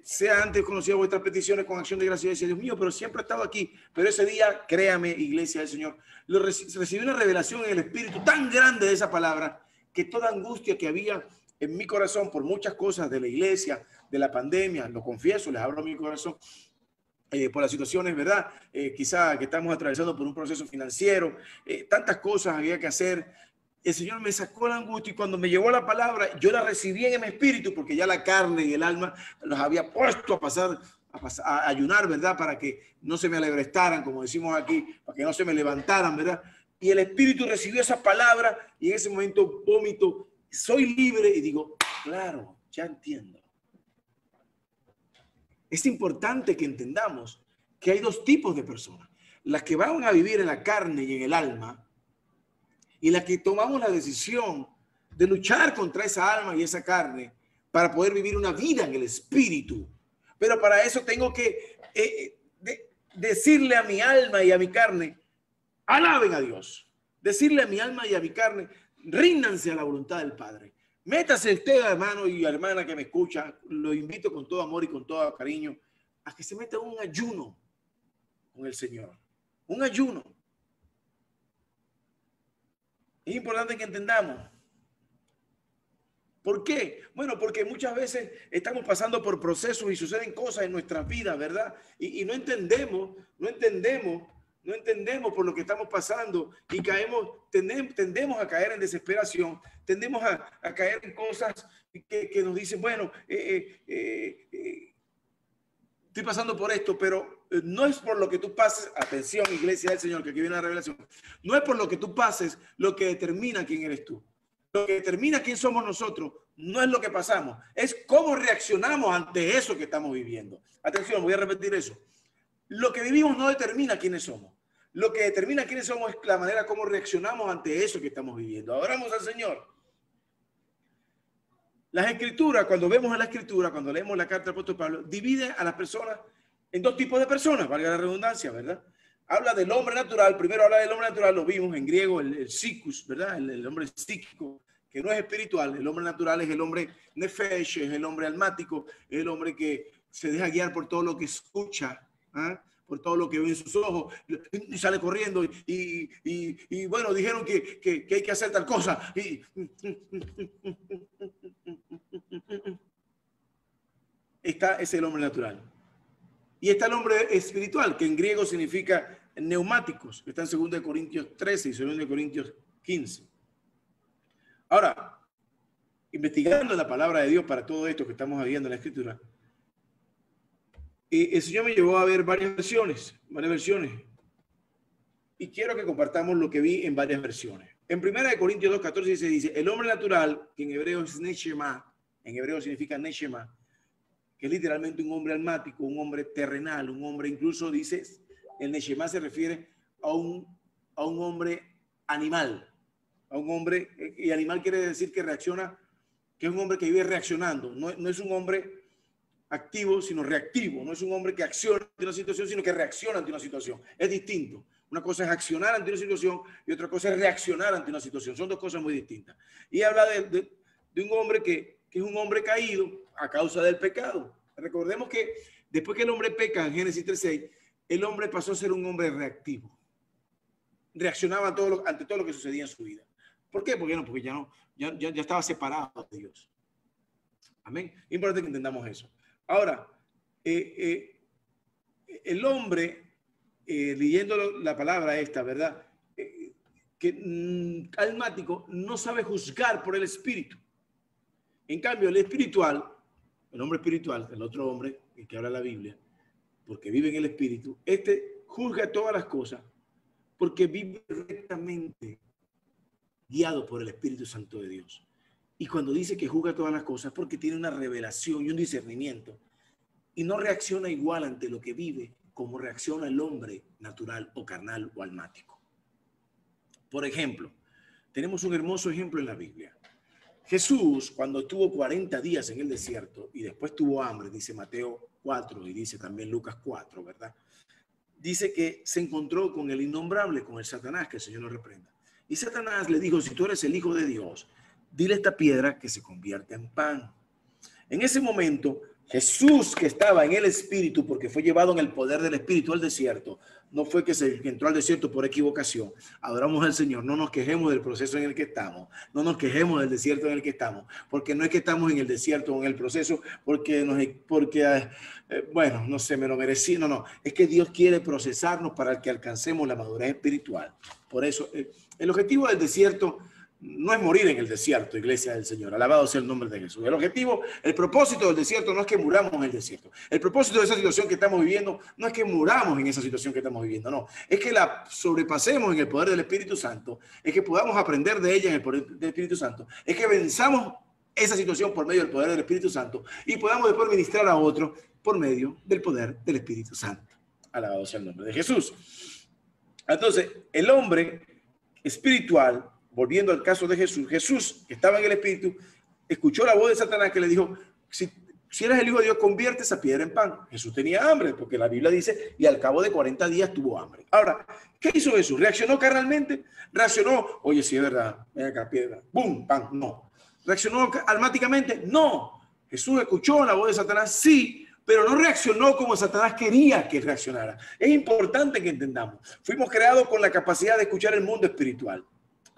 sea antes conocido vuestras peticiones con acción de gracia. Y decía, Dios mío, pero siempre he estado aquí. Pero ese día, créame, iglesia del Señor, recibí una revelación en el Espíritu tan grande de esa palabra, que toda angustia que había en mi corazón por muchas cosas de la iglesia, de la pandemia, lo confieso, les abro mi corazón, por las situaciones, ¿verdad? Quizá que estamos atravesando por un proceso financiero, tantas cosas había que hacer. El Señor me sacó la angustia y cuando me llegó la palabra, yo la recibí en mi espíritu porque ya la carne y el alma los había puesto a ayunar, ¿verdad? Para que no se me alebrestaran, como decimos aquí, para que no se me levantaran, ¿verdad? Y el espíritu recibió esa palabra y en ese momento vómito, soy libre y digo, claro, ya entiendo. Es importante que entendamos que hay dos tipos de personas. Las que van a vivir en la carne y en el alma y las que tomamos la decisión de luchar contra esa alma y esa carne para poder vivir una vida en el espíritu. Pero para eso tengo que decirle a mi alma y a mi carne, alaben a Dios. Decirle a mi alma y a mi carne, ríndanse a la voluntad del Padre. Métase usted, hermano y hermana que me escucha, lo invito con todo amor y con todo cariño a que se meta en un ayuno con el Señor. Un ayuno. Es importante que entendamos. ¿Por qué? Bueno, porque muchas veces estamos pasando por procesos y suceden cosas en nuestras vidas, ¿verdad? Y no entendemos por lo que estamos pasando y tendemos a caer en desesperación, tendemos a caer en cosas que nos dicen, bueno, estoy pasando por esto, pero no es por lo que tú pases, atención, iglesia del Señor, que aquí viene la revelación, no es por lo que tú pases lo que determina quién eres tú. Lo que determina quién somos nosotros no es lo que pasamos, es cómo reaccionamos ante eso que estamos viviendo. Atención, voy a repetir eso. Lo que vivimos no determina quiénes somos. Lo que determina quiénes somos es la manera como reaccionamos ante eso que estamos viviendo. Adoramos al Señor. Las escrituras, cuando vemos a la escritura, cuando leemos la carta del apóstol Pablo, divide a las personas en dos tipos de personas, valga la redundancia, ¿verdad? Habla del hombre natural, primero habla del hombre natural, lo vimos en griego, el psikus, ¿verdad? El hombre psíquico, que no es espiritual. El hombre natural es el hombre nefesh, es el hombre almático, es el hombre que se deja guiar por todo lo que escucha, ¿eh? Por todo lo que ve en sus ojos, y sale corriendo y bueno, dijeron que hay que hacer tal cosa. Es el hombre natural. Y está el hombre espiritual, que en griego significa neumáticos, que está en 2 Corintios 13 y 2 Corintios 15. Ahora, investigando la palabra de Dios para todo esto que estamos viendo en la Escritura, el Señor me llevó a ver varias versiones. Y quiero que compartamos lo que vi en varias versiones. En 1 Corintios 2:14 dice, el hombre natural, que en hebreo es neshama, en hebreo significa neshama, que es literalmente un hombre almático, un hombre terrenal, un hombre, incluso dice, el neshama se refiere a un hombre animal, a un hombre, y animal quiere decir que reacciona, que es un hombre que vive reaccionando, no es un hombre activo, sino reactivo, no es un hombre que acciona ante una situación, sino que reacciona ante una situación, es distinto. Una cosa es accionar ante una situación y otra cosa es reaccionar ante una situación, son dos cosas muy distintas. Y habla de un hombre que es un hombre caído a causa del pecado. Recordemos que después que el hombre peca en Génesis 3:6, el hombre pasó a ser un hombre reactivo. Reaccionaba ante todo lo que sucedía en su vida. ¿Por qué? Porque ya estaba separado de Dios. Amén. Es importante que entendamos eso. Ahora, el hombre, leyendo la palabra esta, ¿verdad? Almático no sabe juzgar por el espíritu. En cambio, el espiritual, el hombre espiritual, el otro hombre que habla la Biblia, porque vive en el espíritu, juzga todas las cosas porque vive rectamente guiado por el Espíritu Santo de Dios. Y cuando dice que juzga todas las cosas, porque tiene una revelación y un discernimiento y no reacciona igual ante lo que vive como reacciona el hombre natural o carnal o almático. Por ejemplo, tenemos un hermoso ejemplo en la Biblia. Jesús, cuando estuvo 40 días en el desierto y después tuvo hambre, dice Mateo 4 y dice también Lucas 4, ¿verdad? Dice que se encontró con el innombrable, con el Satanás, que el Señor lo reprenda. Y Satanás le dijo, si tú eres el Hijo de Dios, dile a esta piedra que se convierta en pan. En ese momento, Jesús, que estaba en el Espíritu, porque fue llevado en el poder del Espíritu al desierto, no fue que se entró al desierto por equivocación. Adoramos al Señor, no nos quejemos del proceso en el que estamos, no nos quejemos del desierto en el que estamos, porque no es que estamos en el desierto o en el proceso porque bueno, no sé, me lo merecí, no, es que Dios quiere procesarnos para que alcancemos la madurez espiritual. Por eso, el objetivo del desierto no es morir en el desierto, iglesia del Señor. Alabado sea el nombre de Jesús. El propósito del desierto no es que muramos en el desierto. El propósito de esa situación que estamos viviendo no es que muramos en esa situación que estamos viviendo, no. Es que la sobrepasemos en el poder del Espíritu Santo, es que podamos aprender de ella en el poder del Espíritu Santo, es que venzamos esa situación por medio del poder del Espíritu Santo y podamos después ministrar a otro por medio del poder del Espíritu Santo. Alabado sea el nombre de Jesús. Entonces, el hombre espiritual, volviendo al caso de Jesús, Jesús, que estaba en el Espíritu, escuchó la voz de Satanás que le dijo, si eres el Hijo de Dios, convierte esa piedra en pan. Jesús tenía hambre, porque la Biblia dice, y al cabo de 40 días tuvo hambre. Ahora, ¿qué hizo Jesús? ¿Reaccionó carnalmente? ¿Reaccionó? Oye, sí es verdad, ven acá, piedra, ¡bum! ¡Pan! No. ¿Reaccionó almáticamente? No. Jesús escuchó la voz de Satanás, sí, pero no reaccionó como Satanás quería que reaccionara. Es importante que entendamos. Fuimos creados con la capacidad de escuchar el mundo espiritual.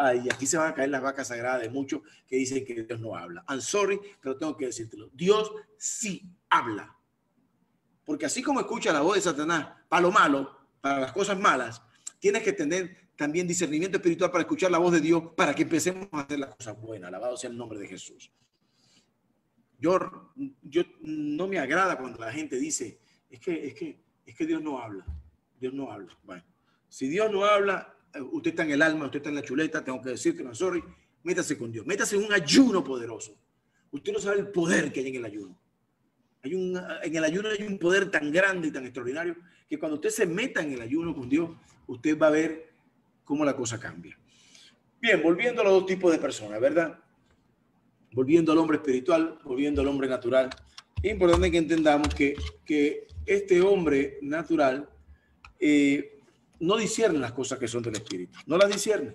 Ay, aquí se van a caer las vacas sagradas de muchos que dicen que Dios no habla. I'm sorry, pero tengo que decírtelo. Dios sí habla. Porque así como escucha la voz de Satanás para lo malo, para las cosas malas, tienes que tener también discernimiento espiritual para escuchar la voz de Dios para que empecemos a hacer las cosas buenas. Alabado sea el nombre de Jesús. Yo no me agrada cuando la gente dice, es que Dios no habla. Dios no habla. Bueno, si Dios no habla, usted está en el alma, usted está en la chuleta, tengo que decir que no, sorry, métase con Dios, métase en un ayuno poderoso. Usted no sabe el poder que hay en el ayuno. En el ayuno hay un poder tan grande y tan extraordinario que cuando usted se meta en el ayuno con Dios, usted va a ver cómo la cosa cambia. Bien, volviendo a los dos tipos de personas, ¿verdad? Volviendo al hombre espiritual, volviendo al hombre natural. Es importante que entendamos que este hombre natural no discierne las cosas que son del espíritu. No las discierne.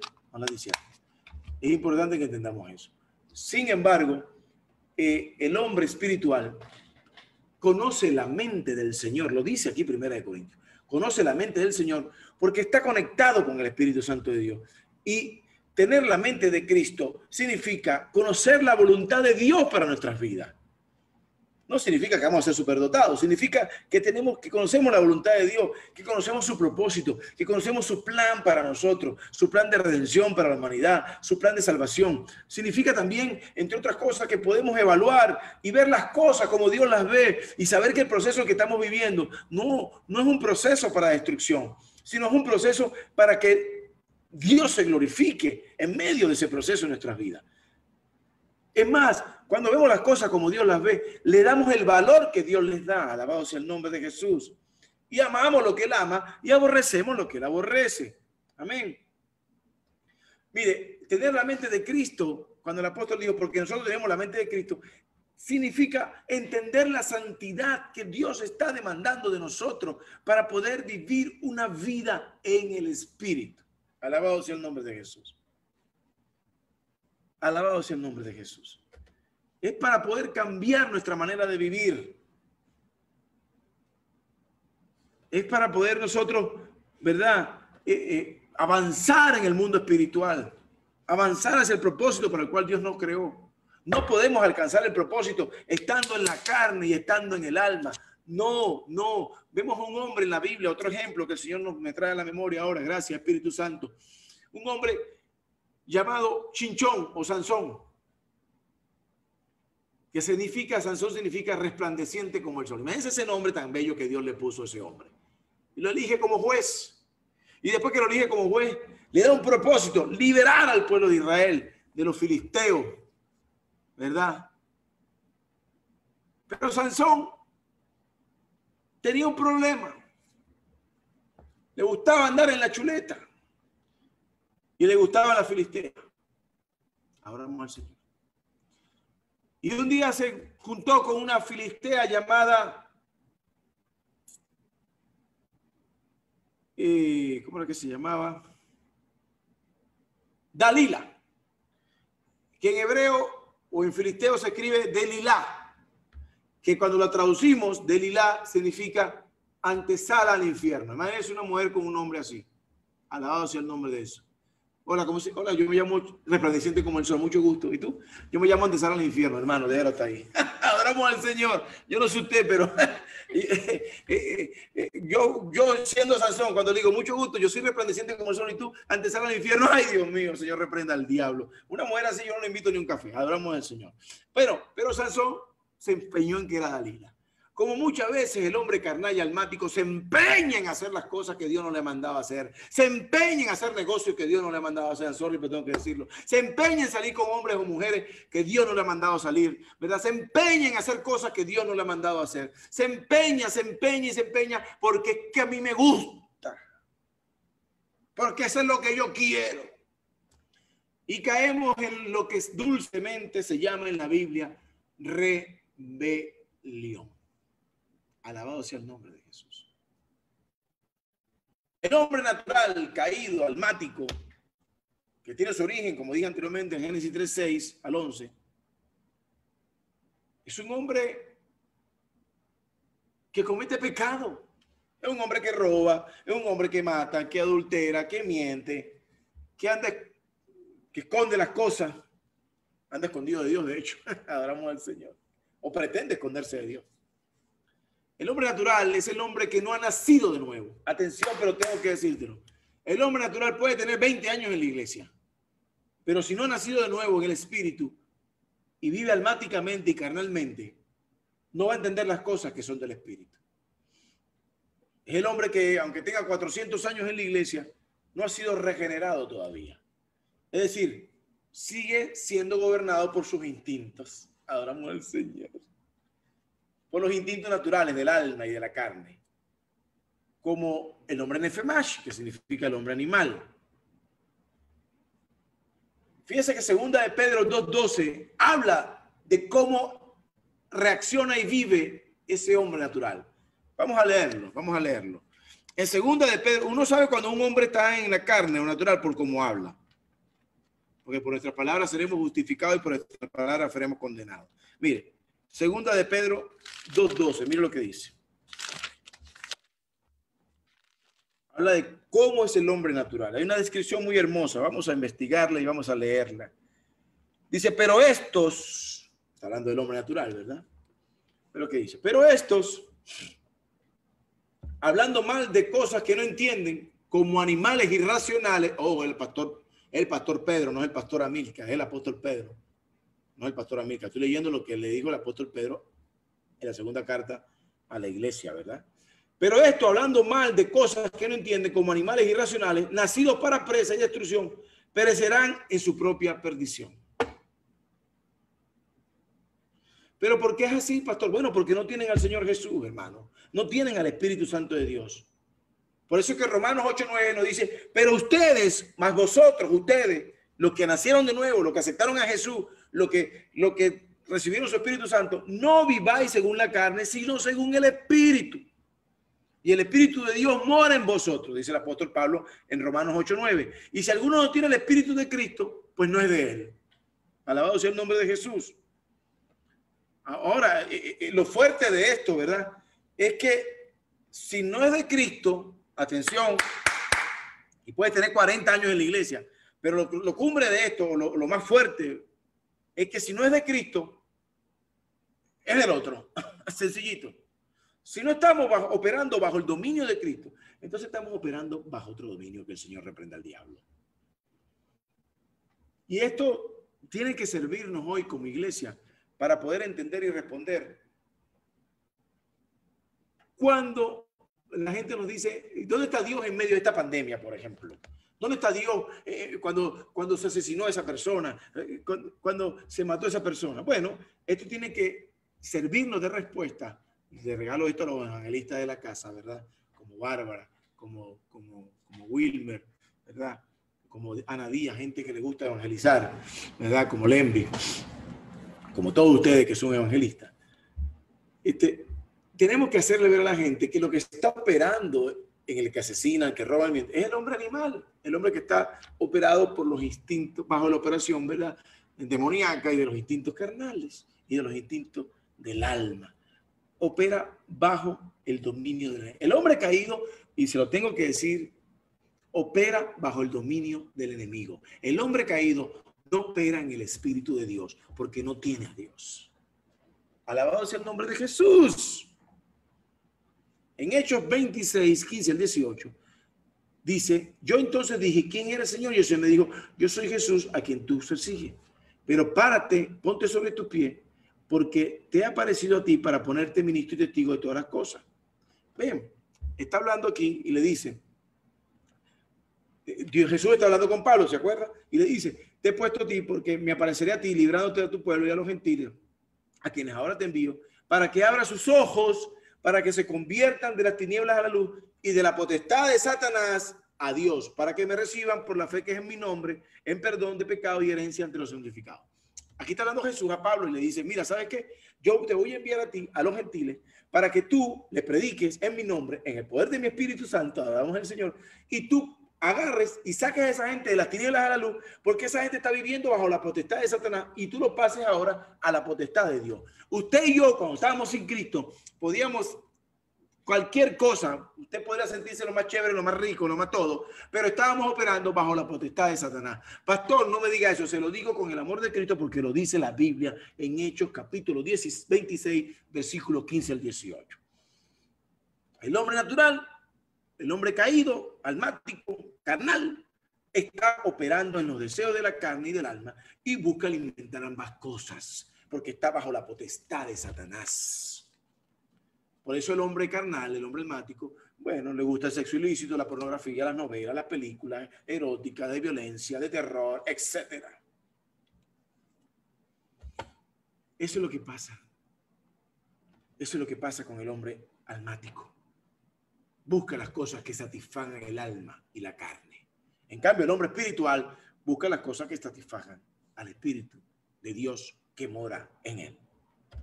Es importante que entendamos eso. Sin embargo, el hombre espiritual conoce la mente del Señor. Lo dice aquí 1 Corintios. Conoce la mente del Señor porque está conectado con el Espíritu Santo de Dios. Y tener la mente de Cristo significa conocer la voluntad de Dios para nuestras vidas. No significa que vamos a ser superdotados, significa que conocemos la voluntad de Dios, que conocemos su propósito, que conocemos su plan para nosotros, su plan de redención para la humanidad, su plan de salvación. Significa también, entre otras cosas, que podemos evaluar y ver las cosas como Dios las ve y saber que el proceso que estamos viviendo no es un proceso para destrucción, sino es un proceso para que Dios se glorifique en medio de ese proceso en nuestras vidas. Es más, cuando vemos las cosas como Dios las ve, le damos el valor que Dios les da. Alabado sea el nombre de Jesús. Y amamos lo que Él ama y aborrecemos lo que Él aborrece. Amén. Mire, tener la mente de Cristo, cuando el apóstol dijo, porque nosotros tenemos la mente de Cristo, significa entender la santidad que Dios está demandando de nosotros para poder vivir una vida en el Espíritu. Alabado sea el nombre de Jesús. Alabado sea el nombre de Jesús. Es para poder cambiar nuestra manera de vivir. Es para poder nosotros, ¿verdad? Avanzar en el mundo espiritual. Avanzar hacia el propósito para el cual Dios nos creó. No podemos alcanzar el propósito estando en la carne y estando en el alma. No. Vemos a un hombre en la Biblia, otro ejemplo que el Señor me trae a la memoria ahora. Gracias, Espíritu Santo. Un hombre llamado Chinchón o Sansón, que Sansón significa resplandeciente como el sol. Imagínense ese nombre tan bello que Dios le puso a ese hombre. Y lo elige como juez. Y después que lo elige como juez, le da un propósito, liberar al pueblo de Israel de los filisteos, ¿verdad? Pero Sansón tenía un problema. Le gustaba andar en la chuleta. Y le gustaba la filistea. Ahora vamos al Señor. Y un día se juntó con una filistea llamada, ¿cómo era que se llamaba? Dalila, que en hebreo o en filisteo se escribe Delilá, que cuando la traducimos, Delilá significa antesala al infierno. Imagínense una mujer con un nombre así. Alabado sea el nombre de eso. Hola, hola, yo me llamo Resplandeciente como el sol, mucho gusto. ¿Y tú? Yo me llamo Antesala al infierno, hermano, déjalo hasta ahí. Adoramos al Señor. Yo no sé usted, pero yo siendo Sansón, cuando digo mucho gusto, yo soy resplandeciente como el sol y tú Antesala al infierno. Ay, Dios mío, el Señor reprenda al diablo. Una mujer así yo no le invito ni un café. Adoramos al Señor. Pero Sansón se empeñó en que era Dalila. Como muchas veces el hombre carnal y almático se empeña en hacer las cosas que Dios no le mandaba hacer. Se empeña en hacer negocios que Dios no le mandaba hacer. Sorry, pero tengo que decirlo. Se empeña en salir con hombres o mujeres que Dios no le ha mandado salir, ¿verdad? Se empeña en hacer cosas que Dios no le ha mandado hacer. Se empeña porque es que a mí me gusta. Porque eso es lo que yo quiero. Y caemos en lo que dulcemente se llama en la Biblia rebelión. Alabado sea el nombre de Jesús. El hombre natural, caído, almático, que tiene su origen, como dije anteriormente, en Génesis 3:6 al 11, es un hombre que comete pecado. Es un hombre que roba, es un hombre que mata, que adultera, que miente, que esconde las cosas. Anda escondido de Dios, de hecho. Adoramos al Señor. O pretende esconderse de Dios. El hombre natural es el hombre que no ha nacido de nuevo. Atención, pero tengo que decírtelo. El hombre natural puede tener 20 años en la iglesia, pero si no ha nacido de nuevo en el espíritu y vive almáticamente y carnalmente, no va a entender las cosas que son del espíritu. Es el hombre que, aunque tenga 400 años en la iglesia, no ha sido regenerado todavía. Es decir, sigue siendo gobernado por sus instintos. Adoramos al Señor. Por los instintos naturales del alma y de la carne, como el hombre nefemash, que significa el hombre animal. Fíjese que segunda de Pedro 2:12 habla de cómo reacciona y vive ese hombre natural. Vamos a leerlo. En segunda de Pedro, uno sabe cuando un hombre está en la carne o natural por cómo habla. Porque por nuestras palabras seremos justificados y por nuestras palabras seremos condenados. Mire. Segunda de Pedro 2:12, mire lo que dice. Habla de cómo es el hombre natural. Hay una descripción muy hermosa, vamos a investigarla y vamos a leerla. Dice, pero estos, está hablando del hombre natural, ¿verdad? Pero ¿qué dice? Pero estos, hablando mal de cosas que no entienden, como animales irracionales, el pastor Pedro, no es el pastor Amílcar, es el apóstol Pedro. No el pastor Amílcar. Estoy leyendo lo que le dijo el apóstol Pedro en la segunda carta a la iglesia, ¿verdad? Pero esto, hablando mal de cosas que no entienden, como animales irracionales, nacidos para presa y destrucción, perecerán en su propia perdición. ¿Pero por qué es así, pastor? Bueno, porque no tienen al Señor Jesús, hermano. No tienen al Espíritu Santo de Dios. Por eso es que Romanos 8:9 nos dice, pero ustedes, más vosotros, ustedes, los que nacieron de nuevo, los que aceptaron a Jesús, lo que recibieron su Espíritu Santo, no viváis según la carne, sino según el Espíritu. Y el Espíritu de Dios mora en vosotros, dice el apóstol Pablo en Romanos 8:9. Y si alguno no tiene el Espíritu de Cristo, pues no es de él. Alabado sea el nombre de Jesús. Ahora, lo fuerte de esto, ¿verdad? Es que si no es de Cristo, atención, y puedes tener 40 años en la iglesia, pero lo cumbre de esto, lo más fuerte, es que si no es de Cristo, es del otro. Sencillito. Si no estamos operando bajo el dominio de Cristo, entonces estamos operando bajo otro dominio, que el Señor reprenda al diablo. Y esto tiene que servirnos hoy como iglesia para poder entender y responder. Cuando la gente nos dice, ¿dónde está Dios en medio de esta pandemia, por ejemplo? ¿Dónde está Dios cuando se asesinó a esa persona? Cuando se mató a esa persona. Bueno, esto tiene que servirnos de respuesta. Le regalo esto a los evangelistas de la casa, ¿verdad? Como Bárbara, como Wilmer, ¿verdad? Como Ana Díaz, gente que le gusta evangelizar, ¿verdad? Como Lemby, como todos ustedes que son evangelistas. Tenemos que hacerle ver a la gente que lo que está operando en el que asesina, el que roba, es el hombre animal, el hombre que está operado por los instintos, bajo la operación, ¿verdad? demoníaca y de los instintos carnales y de los instintos del alma. Opera bajo el dominio del... El hombre caído, y se lo tengo que decir, opera bajo el dominio del enemigo. El hombre caído no opera en el Espíritu de Dios porque no tiene a Dios. Alabado sea el nombre de Jesús. En Hechos 26, 15 al 18, dice, yo entonces dije, ¿quién era el Señor? Y el Señor me dijo, yo soy Jesús a quien tú sigues. Pero párate, ponte sobre tu pie, porque te ha aparecido a ti para ponerte ministro y testigo de todas las cosas. Ven, está hablando aquí y le dice, Jesús está hablando con Pablo, ¿se acuerda? Y le dice, te he puesto a ti porque me apareceré a ti librándote de tu pueblo y a los gentiles, a quienes ahora te envío, para que abra sus ojos, para que se conviertan de las tinieblas a la luz y de la potestad de Satanás a Dios, para que me reciban por la fe que es en mi nombre, en perdón de pecado y herencia ante los santificados. Aquí está hablando Jesús a Pablo y le dice, mira, ¿sabes qué? Yo te voy a enviar a ti, a los gentiles, para que tú le prediques en mi nombre, en el poder de mi Espíritu Santo, adoramos al Señor, y tú agarres y saques a esa gente de las tinieblas a la luz, porque esa gente está viviendo bajo la potestad de Satanás y tú lo pases ahora a la potestad de Dios. Usted y yo, cuando estábamos sin Cristo, podíamos cualquier cosa, usted podría sentirse lo más chévere, lo más rico, lo más todo, pero estábamos operando bajo la potestad de Satanás. Pastor, no me diga eso, se lo digo con el amor de Cristo porque lo dice la Biblia en Hechos capítulo 26, versículo 15 al 18. El hombre natural, el hombre caído, almático, carnal, está operando en los deseos de la carne y del alma y busca alimentar ambas cosas porque está bajo la potestad de Satanás. Por eso el hombre carnal, el hombre almático, bueno, le gusta el sexo ilícito, la pornografía, las novelas, las películas eróticas, de violencia, de terror, etc. Eso es lo que pasa. Eso es lo que pasa con el hombre almático. Busca las cosas que satisfagan el alma y la carne. En cambio, el hombre espiritual busca las cosas que satisfagan al Espíritu de Dios que mora en él.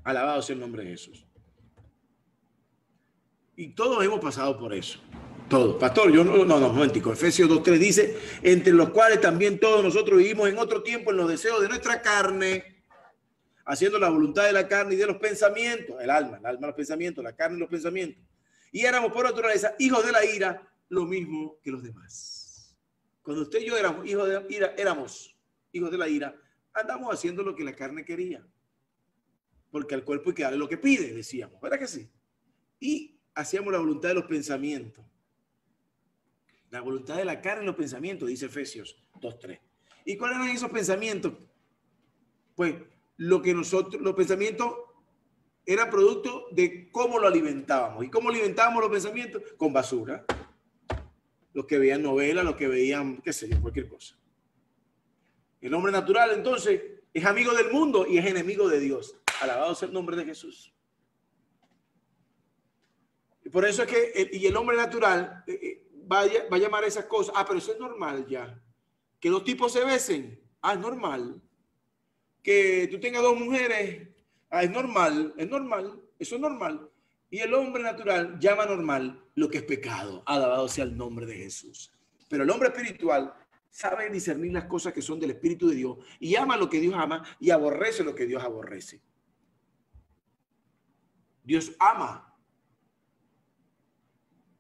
Alabado sea el nombre de Jesús. Y todos hemos pasado por eso. Todos. Pastor, yo no, momentico. Efesios 2:3 dice, entre los cuales también todos nosotros vivimos en otro tiempo en los deseos de nuestra carne, haciendo la voluntad de la carne y de los pensamientos, el alma, los pensamientos, la carne y los pensamientos. Y éramos por naturaleza hijos de la ira, lo mismo que los demás. Cuando usted y yo éramos hijos de la ira, andamos haciendo lo que la carne quería. Porque al cuerpo hay que darle lo que pide, decíamos. ¿Verdad que sí? Y hacíamos la voluntad de los pensamientos. La voluntad de la carne y los pensamientos, dice Efesios 2:3. ¿Y cuáles eran esos pensamientos? Pues los pensamientos eran producto de cómo lo alimentábamos. ¿Y cómo alimentábamos los pensamientos? Con basura. Los que veían novelas, los que veían, qué sé yo, cualquier cosa. El hombre natural, entonces, es amigo del mundo y es enemigo de Dios. Alabado sea el nombre de Jesús. Y por eso es que el hombre natural va a llamar a esas cosas. Pero eso es normal ya. Que dos tipos se besen. Es normal. Que tú tengas dos mujeres. Es normal. Eso es normal. Y el hombre natural llama normal lo que es pecado. Alabado sea el nombre de Jesús. Pero el hombre espiritual sabe discernir las cosas que son del Espíritu de Dios y ama lo que Dios ama y aborrece lo que Dios aborrece. Dios ama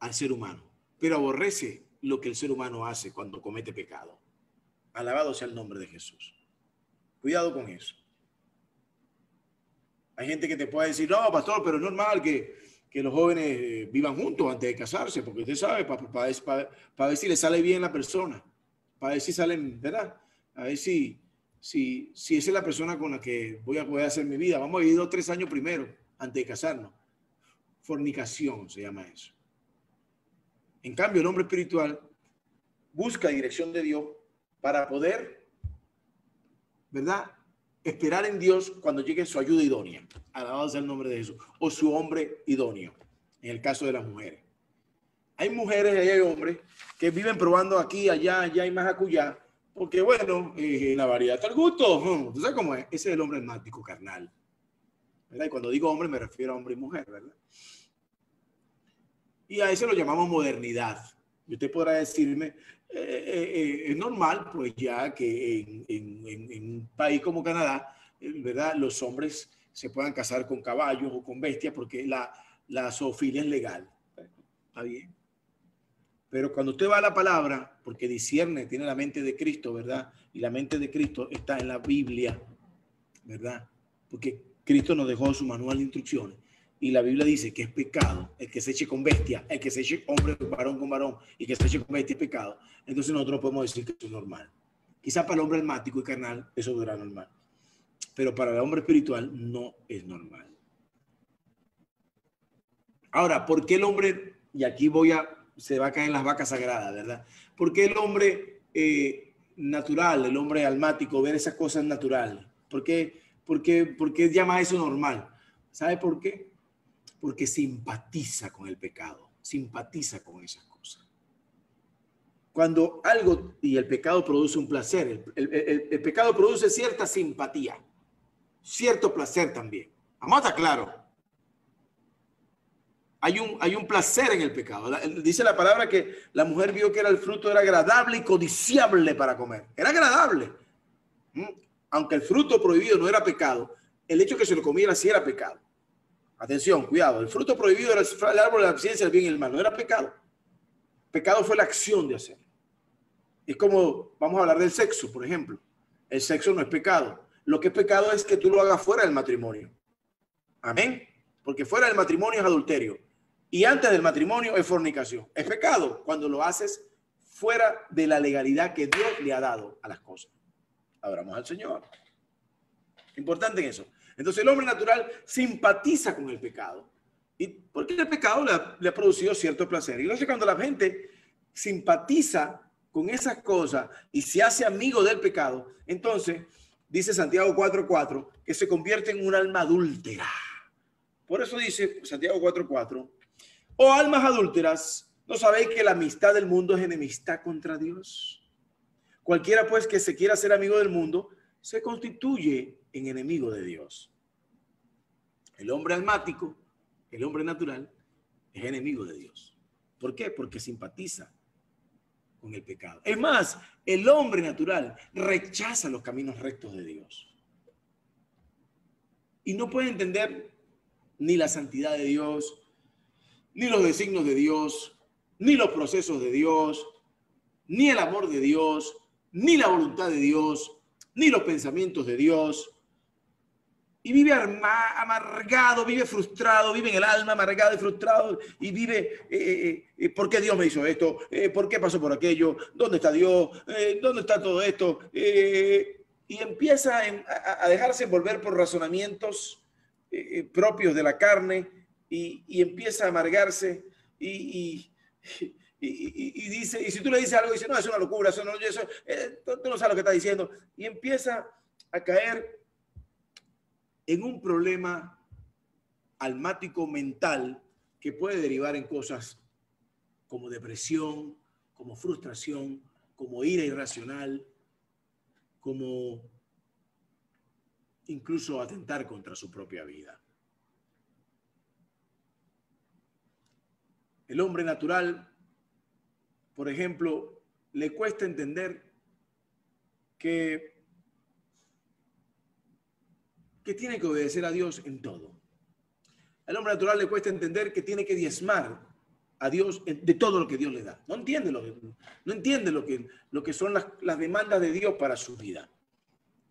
al ser humano, pero aborrece lo que el ser humano hace cuando comete pecado. Alabado sea el nombre de Jesús. Cuidado con eso. Hay gente que te puede decir, no, pastor, pero es normal que los jóvenes vivan juntos antes de casarse, porque usted sabe, para ver si le sale bien la persona, para ver si salen, ¿verdad? A ver si esa es la persona con la que voy a poder hacer mi vida. Vamos a vivir 2 o 3 años primero, antes de casarnos. Fornicación se llama eso. En cambio, el hombre espiritual busca dirección de Dios para poder, ¿verdad?, esperar en Dios cuando llegue su ayuda idónea. Alabado sea el nombre de Jesús. O su hombre idóneo, en el caso de las mujeres. Hay mujeres y hay hombres que viven probando aquí, allá y más acullá, porque bueno, la variedad está al gusto. ¿Tú sabes cómo es? Ese es el hombre almático, carnal. ¿Verdad? Y cuando digo hombre me refiero a hombre y mujer, ¿verdad? Y a eso lo llamamos modernidad. Y usted podrá decirme, es normal, pues ya que en un país como Canadá, ¿verdad? Los hombres se puedan casar con caballos o con bestias porque la zoofilia es legal. Bueno, está bien. Pero cuando usted va a la palabra, porque discierne, tiene la mente de Cristo, ¿verdad? Y la mente de Cristo está en la Biblia, ¿verdad? Porque Cristo nos dejó su manual de instrucciones. Y la Biblia dice que es pecado el que se eche con bestia, el que se eche hombre, varón con varón, y que se eche con bestia es pecado. Entonces nosotros podemos decir que eso es normal. Quizá para el hombre almático y carnal eso será normal. Pero para el hombre espiritual no es normal. Ahora, ¿por qué el hombre, y aquí se va a caer en las vacas sagradas, ¿verdad? ¿Por qué el hombre natural, el hombre almático, ver esas cosas naturales? ¿Por qué llama eso normal? ¿Sabe por qué? Porque simpatiza con el pecado, simpatiza con esas cosas. Cuando algo, y el pecado produce un placer, el pecado produce cierta simpatía, cierto placer también. Vamos a estar claros. Hay un placer en el pecado. Dice la palabra que la mujer vio que el fruto era agradable y codiciable para comer. Era agradable. Aunque el fruto prohibido no era pecado, el hecho de que se lo comiera sí era pecado. Atención, cuidado. El fruto prohibido era el árbol de la ciencia del bien y el mal. No era pecado. Pecado fue la acción de hacerlo. Es como, vamos a hablar del sexo, por ejemplo. El sexo no es pecado. Lo que es pecado es que tú lo hagas fuera del matrimonio. Amén. Porque fuera del matrimonio es adulterio. Y antes del matrimonio es fornicación. Es pecado cuando lo haces fuera de la legalidad que Dios le ha dado a las cosas. Adoramos al Señor. Importante en eso. Entonces el hombre natural simpatiza con el pecado. ¿Y porque el pecado le ha producido cierto placer? Y entonces cuando la gente simpatiza con esas cosas y se hace amigo del pecado, entonces dice Santiago 4:4 que se convierte en un alma adúltera. Por eso dice Santiago 4:4, oh almas adúlteras, ¿no sabéis que la amistad del mundo es enemistad contra Dios? Cualquiera pues que se quiera ser amigo del mundo se constituye en enemigo de Dios. El hombre almático, el hombre natural, es enemigo de Dios. ¿Por qué? Porque simpatiza con el pecado. Es más, el hombre natural rechaza los caminos rectos de Dios. Y no puede entender ni la santidad de Dios, ni los designios de Dios, ni los procesos de Dios, ni el amor de Dios, ni la voluntad de Dios, ni los pensamientos de Dios. Y vive amargado, vive frustrado, vive en el alma amargado y frustrado y vive, ¿por qué Dios me hizo esto? ¿Por qué pasó por aquello? ¿Dónde está Dios? ¿Dónde está todo esto? Y empieza a dejarse envolver por razonamientos propios de la carne y empieza a amargarse y dice, y si tú le dices algo, dice, no, es una locura, eso no, tú no sabes lo que está diciendo. Y empieza a caer en un problema almático mental que puede derivar en cosas como depresión, como frustración, como ira irracional, como incluso atentar contra su propia vida. El hombre natural, por ejemplo, le cuesta entender que tiene que obedecer a Dios en todo. Al hombre natural le cuesta entender que tiene que diezmar a Dios de todo lo que Dios le da. No entiende lo que son las demandas de Dios para su vida.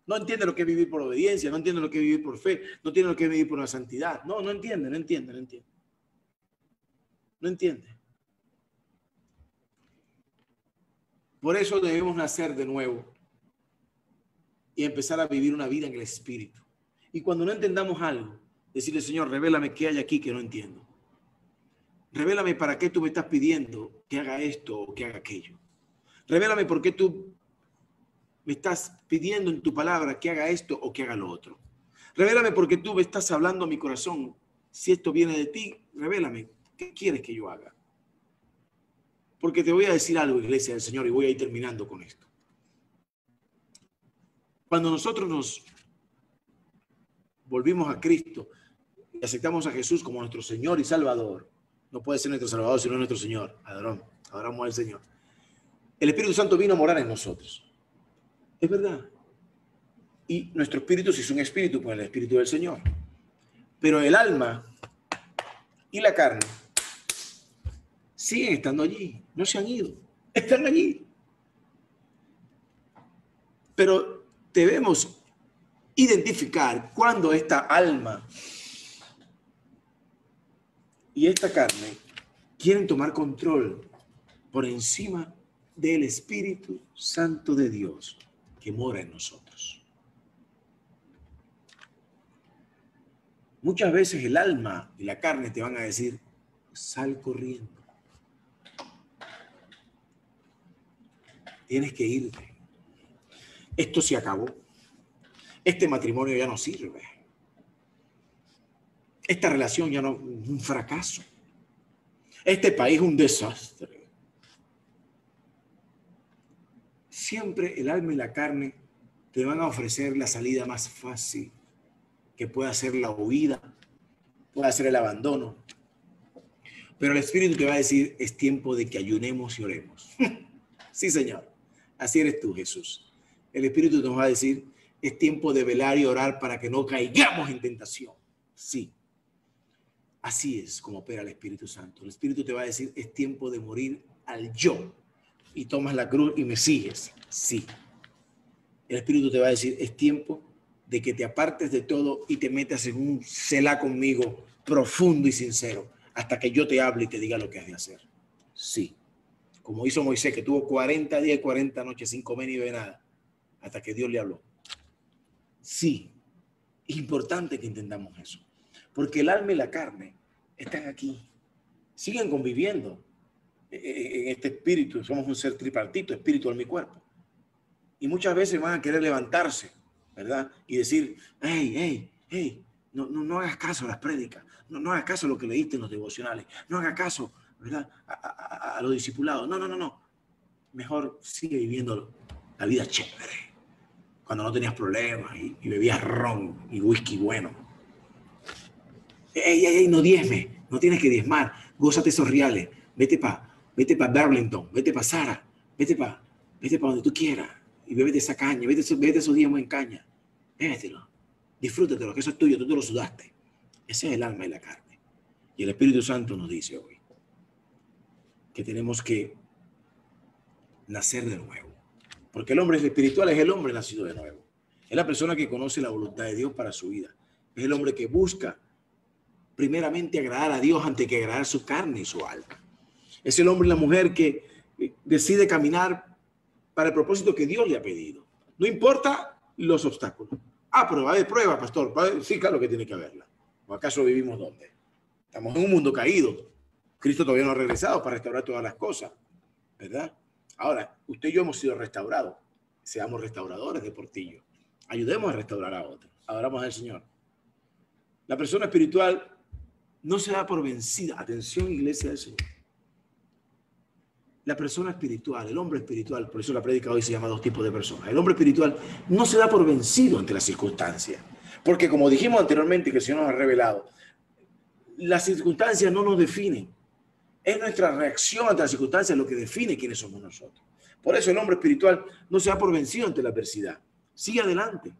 No entiende lo que es vivir por obediencia, no entiende lo que es vivir por fe, no entiende lo que es vivir por la santidad. No entiende. No entiende. Por eso debemos nacer de nuevo y empezar a vivir una vida en el Espíritu. Y cuando no entendamos algo, decirle, Señor, revélame qué hay aquí que no entiendo. Revélame para qué tú me estás pidiendo que haga esto o que haga aquello. Revélame por qué tú me estás pidiendo en tu palabra que haga esto o que haga lo otro. Revélame por qué tú me estás hablando a mi corazón. Si esto viene de ti, revélame qué quieres que yo haga. Porque te voy a decir algo, iglesia del Señor, y voy a ir terminando con esto. Cuando nosotros nos volvimos a Cristo y aceptamos a Jesús como nuestro Señor y Salvador, no puede ser nuestro Salvador sino nuestro Señor. Adoramos al Señor. El Espíritu Santo vino a morar en nosotros. Es verdad. Y nuestro espíritu sí es un espíritu con el Espíritu del Señor. Pero el alma y la carne siguen estando allí. No se han ido. Están allí. Pero debemos identificar cuando esta alma y esta carne quieren tomar control por encima del Espíritu Santo de Dios que mora en nosotros. Muchas veces el alma y la carne te van a decir, sal corriendo. Tienes que irte. Esto se acabó. Este matrimonio ya no sirve. Esta relación ya no, un fracaso. Este país un desastre. Siempre el alma y la carne te van a ofrecer la salida más fácil, que pueda ser la huida, pueda ser el abandono. Pero el Espíritu te va a decir, es tiempo de que ayunemos y oremos. Sí, Señor. Así eres tú, Jesús. El Espíritu nos va a decir, es tiempo de velar y orar para que no caigamos en tentación. Sí. Así es como opera el Espíritu Santo. El Espíritu te va a decir, es tiempo de morir al yo. Y tomas la cruz y me sigues. Sí. El Espíritu te va a decir, es tiempo de que te apartes de todo y te metas en un celá conmigo profundo y sincero hasta que yo te hable y te diga lo que has de hacer. Sí. Como hizo Moisés, que tuvo 40 días y 40 noches sin comer ni beber nada hasta que Dios le habló. Sí. Es importante que entendamos eso. Porque el alma y la carne están aquí. Siguen conviviendo en este espíritu. Somos un ser tripartito, espíritu, alma y cuerpo. Y muchas veces van a querer levantarse, ¿verdad? Y decir, hey, no hagas caso a las prédicas. No hagas caso a lo que leíste en los devocionales. No hagas caso, ¿verdad? A los discipulados. No. Mejor sigue viviendo la vida chévere. Cuando no tenías problemas y bebías ron y whisky bueno. No diezme, no tienes que diezmar, gózate esos reales, vete para Burlington, vete para Sara, vete para donde tú quieras y bébete esa caña, bébete esos diezmos en caña, bébetelo, disfrútatelo, que eso es tuyo, tú te lo sudaste. Ese es el alma y la carne. Y el Espíritu Santo nos dice hoy que tenemos que nacer de nuevo, porque el hombre espiritual es el hombre nacido de nuevo, es la persona que conoce la voluntad de Dios para su vida, es el hombre que busca primeramente agradar a Dios antes que agradar su carne y su alma. Es el hombre y la mujer que decide caminar para el propósito que Dios le ha pedido. No importa los obstáculos. Pero va a haber prueba, pastor. Sí, claro que tiene que haberla. ¿O acaso vivimos dónde? Estamos en un mundo caído. Cristo todavía no ha regresado para restaurar todas las cosas, ¿verdad? Ahora, usted y yo hemos sido restaurados. Seamos restauradores de Portillo. Ayudemos a restaurar a otros. Adoramos al Señor. La persona espiritual no se da por vencida. Atención, iglesia del Señor. La persona espiritual, el hombre espiritual, por eso la prédica hoy se llama dos tipos de personas. El hombre espiritual no se da por vencido ante las circunstancias. Porque como dijimos anteriormente, que el Señor nos ha revelado, las circunstancias no nos definen. Es nuestra reacción ante las circunstancias lo que define quiénes somos nosotros. Por eso el hombre espiritual no se da por vencido ante la adversidad. Sigue adelante.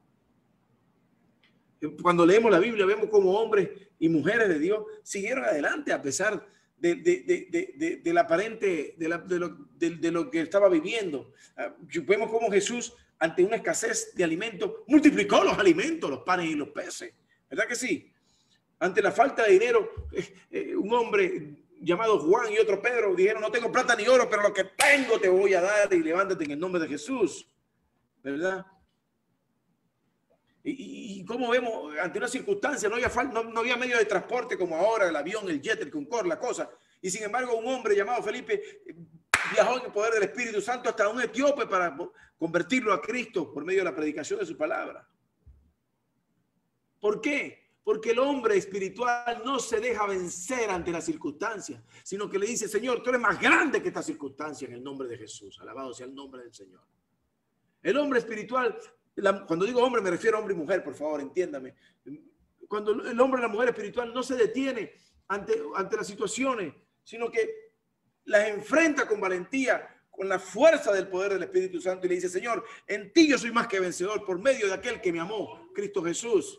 Cuando leemos la Biblia vemos como hombres y mujeres de Dios siguieron adelante a pesar de la aparente, de lo que estaba viviendo. Vemos cómo Jesús, ante una escasez de alimentos, multiplicó los alimentos, los panes y los peces. ¿Verdad que sí? Ante la falta de dinero, un hombre llamado Juan y otro Pedro dijeron, no tengo plata ni oro, pero lo que tengo te voy a dar y levántate en el nombre de Jesús. ¿Verdad? Y como vemos, ante una circunstancia no había medio de transporte como ahora, el avión, el jet, el Concorde, la cosa. Y sin embargo, un hombre llamado Felipe viajó en el poder del Espíritu Santo hasta un etíope para convertirlo a Cristo por medio de la predicación de su palabra. ¿Por qué? Porque el hombre espiritual no se deja vencer ante las circunstancias, sino que le dice, Señor, tú eres más grande que esta circunstancia en el nombre de Jesús. Alabado sea el nombre del Señor. El hombre espiritual, cuando digo hombre me refiero a hombre y mujer, por favor, entiéndame. Cuando el hombre y la mujer espiritual no se detiene ante las situaciones, sino que las enfrenta con valentía, con la fuerza del poder del Espíritu Santo y le dice, Señor, en ti yo soy más que vencedor por medio de aquel que me amó, Cristo Jesús.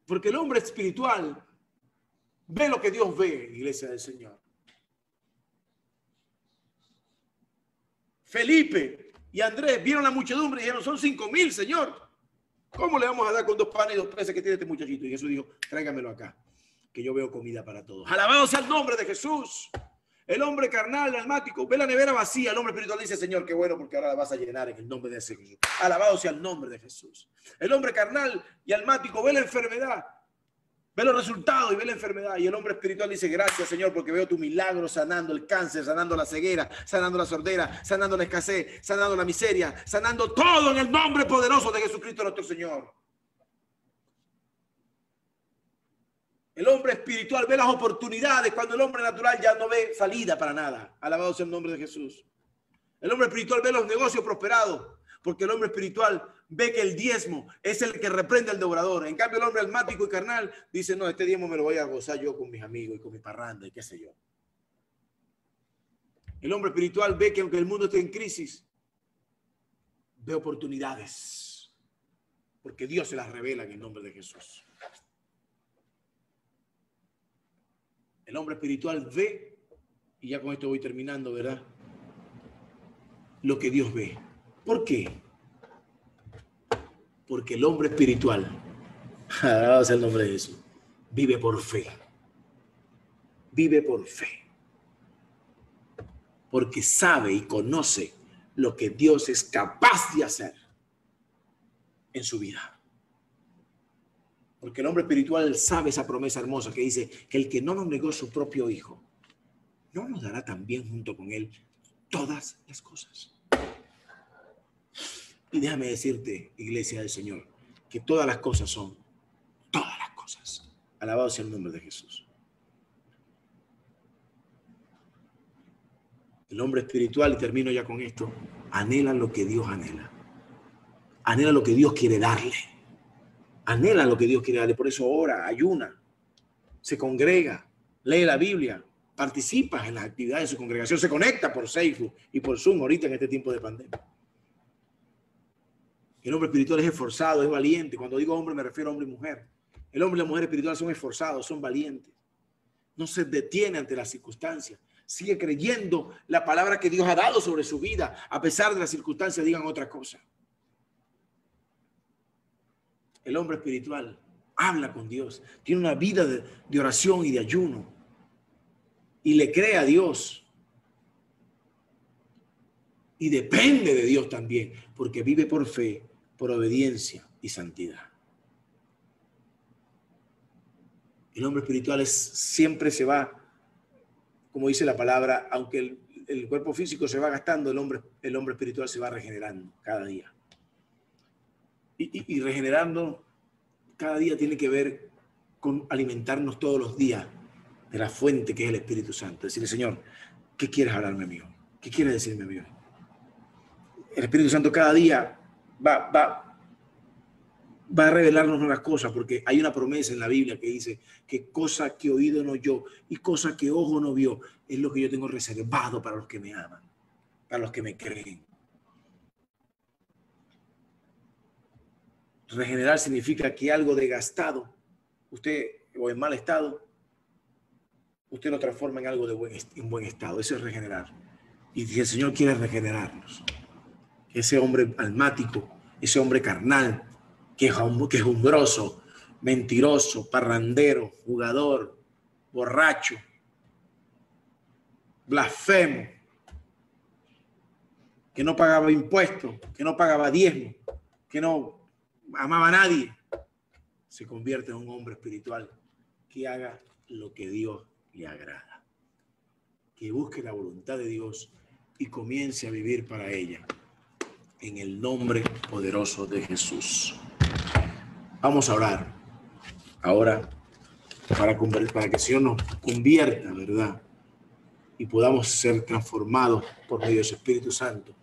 Porque el hombre espiritual ve lo que Dios ve, iglesia del Señor. Felipe y Andrés vieron la muchedumbre y dijeron, son 5,000, Señor. ¿Cómo le vamos a dar con 2 panes y 2 peces que tiene este muchachito? Y Jesús dijo, tráigamelo acá, que yo veo comida para todos. Alabado sea el nombre de Jesús. El hombre carnal, almático, ve la nevera vacía. El hombre espiritual dice, Señor, qué bueno, porque ahora la vas a llenar en el nombre de ese Jesús. Alabado sea el nombre de Jesús. El hombre carnal y almático ve la enfermedad, ve los resultados y ve la enfermedad. Y el hombre espiritual dice, gracias, Señor, porque veo tu milagro sanando el cáncer, sanando la ceguera, sanando la sordera, sanando la escasez, sanando la miseria, sanando todo en el nombre poderoso de Jesucristo nuestro Señor. El hombre espiritual ve las oportunidades cuando el hombre natural ya no ve salida para nada. Alabado sea el nombre de Jesús. El hombre espiritual ve los negocios prosperados, porque el hombre espiritual ve que el diezmo es el que reprende al devorador. En cambio, el hombre almático y carnal dice, no, este diezmo me lo voy a gozar yo con mis amigos y con mi parranda y qué sé yo. El hombre espiritual ve que aunque el mundo esté en crisis, ve oportunidades, porque Dios se las revela en el nombre de Jesús. El hombre espiritual ve, y ya con esto voy terminando, ¿verdad? Lo que Dios ve. ¿Por qué? Porque el hombre espiritual, alabado sea el nombre de Jesús, vive por fe. Vive por fe. Porque sabe y conoce lo que Dios es capaz de hacer en su vida. Porque el hombre espiritual sabe esa promesa hermosa que dice que el que no nos negó su propio hijo, no nos dará también junto con él todas las cosas. Y déjame decirte, iglesia del Señor, que todas las cosas son todas las cosas. Alabado sea el nombre de Jesús. El hombre espiritual, y termino ya con esto, anhela lo que Dios anhela. Anhela lo que Dios quiere darle. Anhela lo que Dios quiere darle. Por eso ora, ayuna, se congrega, lee la Biblia, participa en las actividades de su congregación, se conecta por Facebook y por Zoom ahorita en este tiempo de pandemia. El hombre espiritual es esforzado, es valiente. Cuando digo hombre me refiero a hombre y mujer. El hombre y la mujer espiritual son esforzados, son valientes. No se detiene ante las circunstancias. Sigue creyendo la palabra que Dios ha dado sobre su vida, a pesar de las circunstancias digan otra cosa. El hombre espiritual habla con Dios, tiene una vida de oración y de ayuno y le cree a Dios y depende de Dios también, porque vive por fe, por obediencia y santidad. El hombre espiritual siempre se va, como dice la palabra, aunque el cuerpo físico se va gastando, el hombre espiritual se va regenerando cada día. Y regenerando cada día tiene que ver con alimentarnos todos los días de la fuente que es el Espíritu Santo. Decirle, Señor, ¿qué quieres hablarme mío? ¿Qué quieres decirme mío? El Espíritu Santo cada día va a revelarnos nuevas cosas, porque hay una promesa en la Biblia que dice que cosa que oído no oyó y cosa que ojo no vio es lo que yo tengo reservado para los que me aman, para los que me creen. Regenerar significa que algo desgastado, usted, o en mal estado, usted lo transforma en algo en buen estado. Eso es regenerar. Y el Señor quiere regenerarnos. Ese hombre almático, ese hombre carnal, quejumbroso, mentiroso, parrandero, jugador, borracho, blasfemo, que no pagaba impuestos, que no pagaba diezmo, que no amaba a nadie, se convierte en un hombre espiritual que haga lo que Dios le agrada, que busque la voluntad de Dios y comience a vivir para ella, en el nombre poderoso de Jesús. Vamos a orar ahora para que el Señor nos convierta, ¿verdad? Y podamos ser transformados por medio de su Espíritu Santo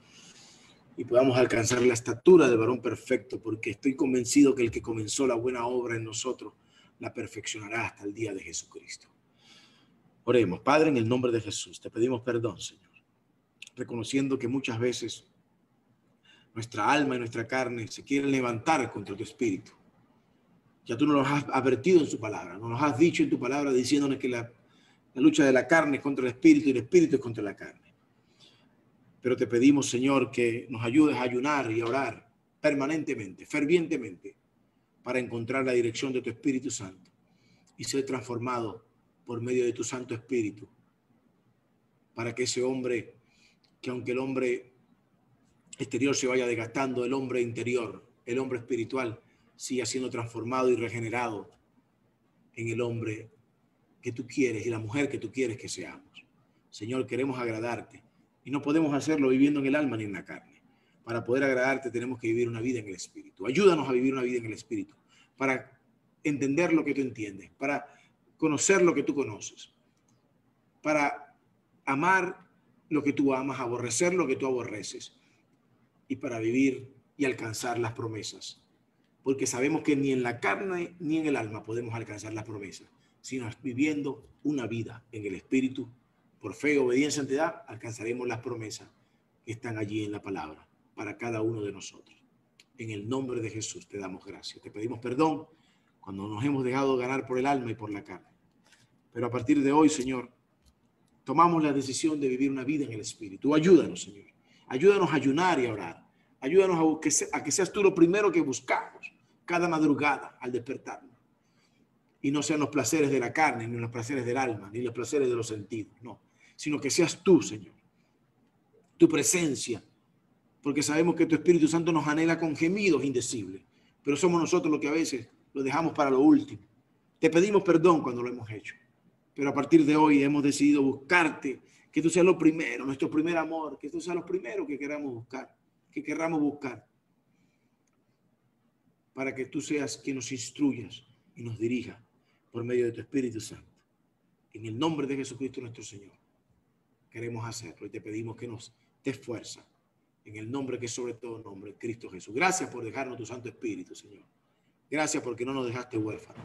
y podamos alcanzar la estatura del varón perfecto, porque estoy convencido que el que comenzó la buena obra en nosotros la perfeccionará hasta el día de Jesucristo. Oremos. Padre, en el nombre de Jesús, te pedimos perdón, Señor, reconociendo que muchas veces nuestra alma y nuestra carne se quieren levantar contra tu espíritu. Ya tú nos lo has advertido en su palabra, nos lo has dicho en tu palabra, diciéndonos que la lucha de la carne es contra el espíritu y el espíritu es contra la carne. Pero te pedimos, Señor, que nos ayudes a ayunar y a orar permanentemente, fervientemente, para encontrar la dirección de tu Espíritu Santo y ser transformado por medio de tu Santo Espíritu, para que ese hombre, que aunque el hombre exterior se vaya desgastando, el hombre interior, el hombre espiritual, siga siendo transformado y regenerado en el hombre que tú quieres y la mujer que tú quieres que seamos. Señor, queremos agradarte y no podemos hacerlo viviendo en el alma ni en la carne. Para poder agradarte tenemos que vivir una vida en el Espíritu. Ayúdanos a vivir una vida en el Espíritu, para entender lo que tú entiendes, para conocer lo que tú conoces, para amar lo que tú amas, aborrecer lo que tú aborreces, y para vivir y alcanzar las promesas. Porque sabemos que ni en la carne ni en el alma podemos alcanzar las promesas, sino viviendo una vida en el Espíritu, por fe, obediencia, santidad, alcanzaremos las promesas que están allí en la palabra para cada uno de nosotros. En el nombre de Jesús te damos gracias. Te pedimos perdón cuando nos hemos dejado ganar por el alma y por la carne. Pero a partir de hoy, Señor, tomamos la decisión de vivir una vida en el Espíritu. Ayúdanos, Señor. Ayúdanos a ayunar y a orar. Ayúdanos a que seas tú lo primero que buscamos cada madrugada al despertarnos. Y no sean los placeres de la carne, ni los placeres del alma, ni los placeres de los sentidos, no. Sino que seas tú, Señor. Tu presencia. Porque sabemos que tu Espíritu Santo nos anhela con gemidos indecibles. Pero somos nosotros los que a veces lo dejamos para lo último. Te pedimos perdón cuando lo hemos hecho. Pero a partir de hoy hemos decidido buscarte. Que tú seas lo primero, nuestro primer amor. Que tú seas lo primero que queramos buscar. Que querramos buscar. Para que tú seas quien nos instruyas y nos dirija por medio de tu Espíritu Santo. En el nombre de Jesucristo nuestro Señor, queremos hacerlo y te pedimos que nos des fuerza. En el nombre que es sobre todo nombre, Cristo Jesús. Gracias por dejarnos tu Santo Espíritu, Señor. Gracias porque no nos dejaste huérfanos.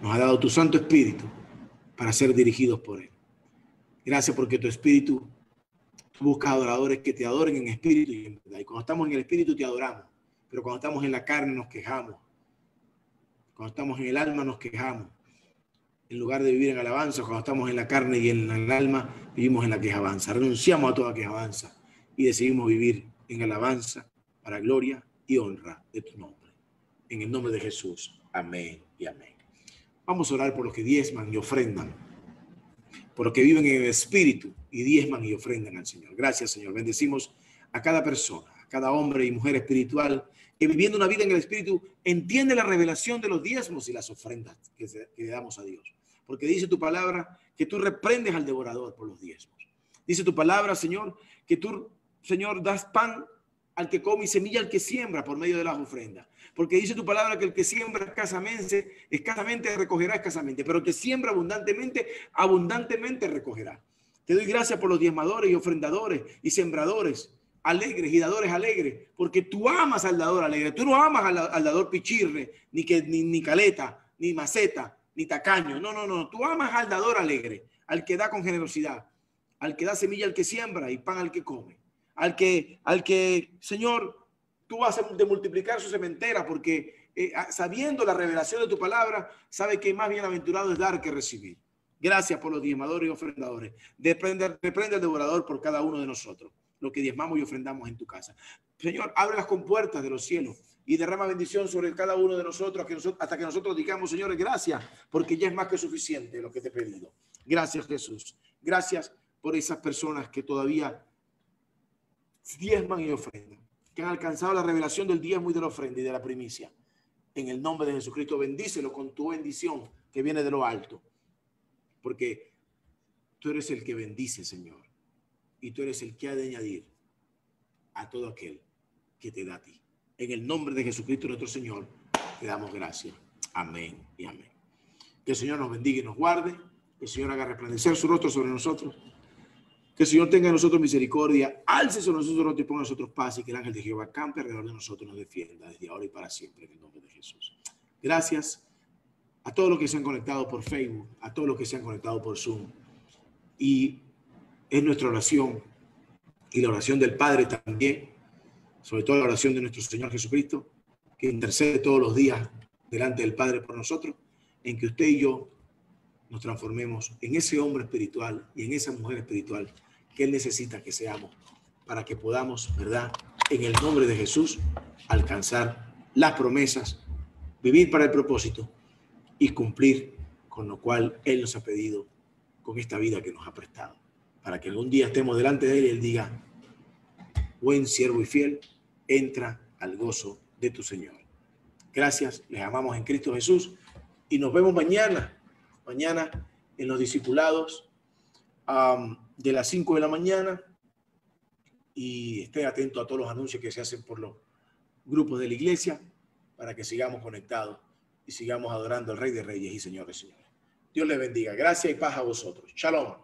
Nos ha dado tu Santo Espíritu para ser dirigidos por Él. Gracias porque tu Espíritu, tú buscas adoradores que te adoren en espíritu y en verdad. Y cuando estamos en el Espíritu te adoramos. Pero cuando estamos en la carne nos quejamos. Cuando estamos en el alma nos quejamos. En lugar de vivir en alabanza, cuando estamos en la carne y en el alma, vivimos en la quejabanza. Renunciamos a toda quejabanza y decidimos vivir en alabanza para gloria y honra de tu nombre. En el nombre de Jesús. Amén y amén. Vamos a orar por los que diezman y ofrendan. Por los que viven en el Espíritu y diezman y ofrendan al Señor. Gracias, Señor. Bendecimos a cada persona, a cada hombre y mujer espiritual que viviendo una vida en el Espíritu entiende la revelación de los diezmos y las ofrendas que le damos a Dios. Porque dice tu palabra que tú reprendes al devorador por los diezmos. Dice tu palabra, Señor, que tú, Señor, das pan al que come y semilla al que siembra por medio de las ofrendas. Porque dice tu palabra que el que siembra escasamente recogerá escasamente, pero el que siembra abundantemente, abundantemente recogerá. Te doy gracias por los diezmadores y ofrendadores y sembradores alegres y dadores alegres, porque tú amas al dador alegre. Tú no amas al dador pichirre, ni caleta, ni maceta, ni tacaño. No. Tú amas al dador alegre, al que da con generosidad, al que da semilla al que siembra y pan al que come. Al que, Señor, tú vas a multiplicar su sementera, porque sabiendo la revelación de tu palabra, sabe que más bienaventurado es dar que recibir. Gracias por los diezmadores y ofrendadores. Reprende al devorador por cada uno de nosotros, lo que diezmamos y ofrendamos en tu casa. Señor, abre las compuertas de los cielos y derrama bendición sobre cada uno de nosotros, hasta que nosotros digamos, Señor, gracias, porque ya es más que suficiente lo que te he pedido. Gracias, Jesús. Gracias por esas personas que todavía diezman y ofrendan, que han alcanzado la revelación del diezmo y de la ofrenda y de la primicia. En el nombre de Jesucristo, bendícelo con tu bendición que viene de lo alto, porque tú eres el que bendice, Señor, y tú eres el que ha de añadir a todo aquel que te da a ti. En el nombre de Jesucristo nuestro Señor, te damos gracias. Amén y amén. Que el Señor nos bendiga y nos guarde, que el Señor haga resplandecer su rostro sobre nosotros, que el Señor tenga en nosotros misericordia, alce sobre nosotros y ponga a nosotros paz, y que el ángel de Jehová campe alrededor de nosotros y nos defienda desde ahora y para siempre, en el nombre de Jesús. Gracias a todos los que se han conectado por Facebook, a todos los que se han conectado por Zoom. Y es nuestra oración y la oración del Padre también, sobre todo la oración de nuestro Señor Jesucristo, que intercede todos los días delante del Padre por nosotros, en que usted y yo nos transformemos en ese hombre espiritual y en esa mujer espiritual que Él necesita que seamos para que podamos, ¿verdad?, en el nombre de Jesús, alcanzar las promesas, vivir para el propósito y cumplir con lo cual Él nos ha pedido con esta vida que nos ha prestado, para que algún día estemos delante de Él y Él diga: buen siervo y fiel, entra al gozo de tu Señor. Gracias, les amamos en Cristo Jesús y nos vemos mañana en los discipulados de las 5 de la mañana, y estén atentos a todos los anuncios que se hacen por los grupos de la iglesia para que sigamos conectados y sigamos adorando al Rey de Reyes y Señor de Señores. Dios les bendiga. Gracias y paz a vosotros. Shalom.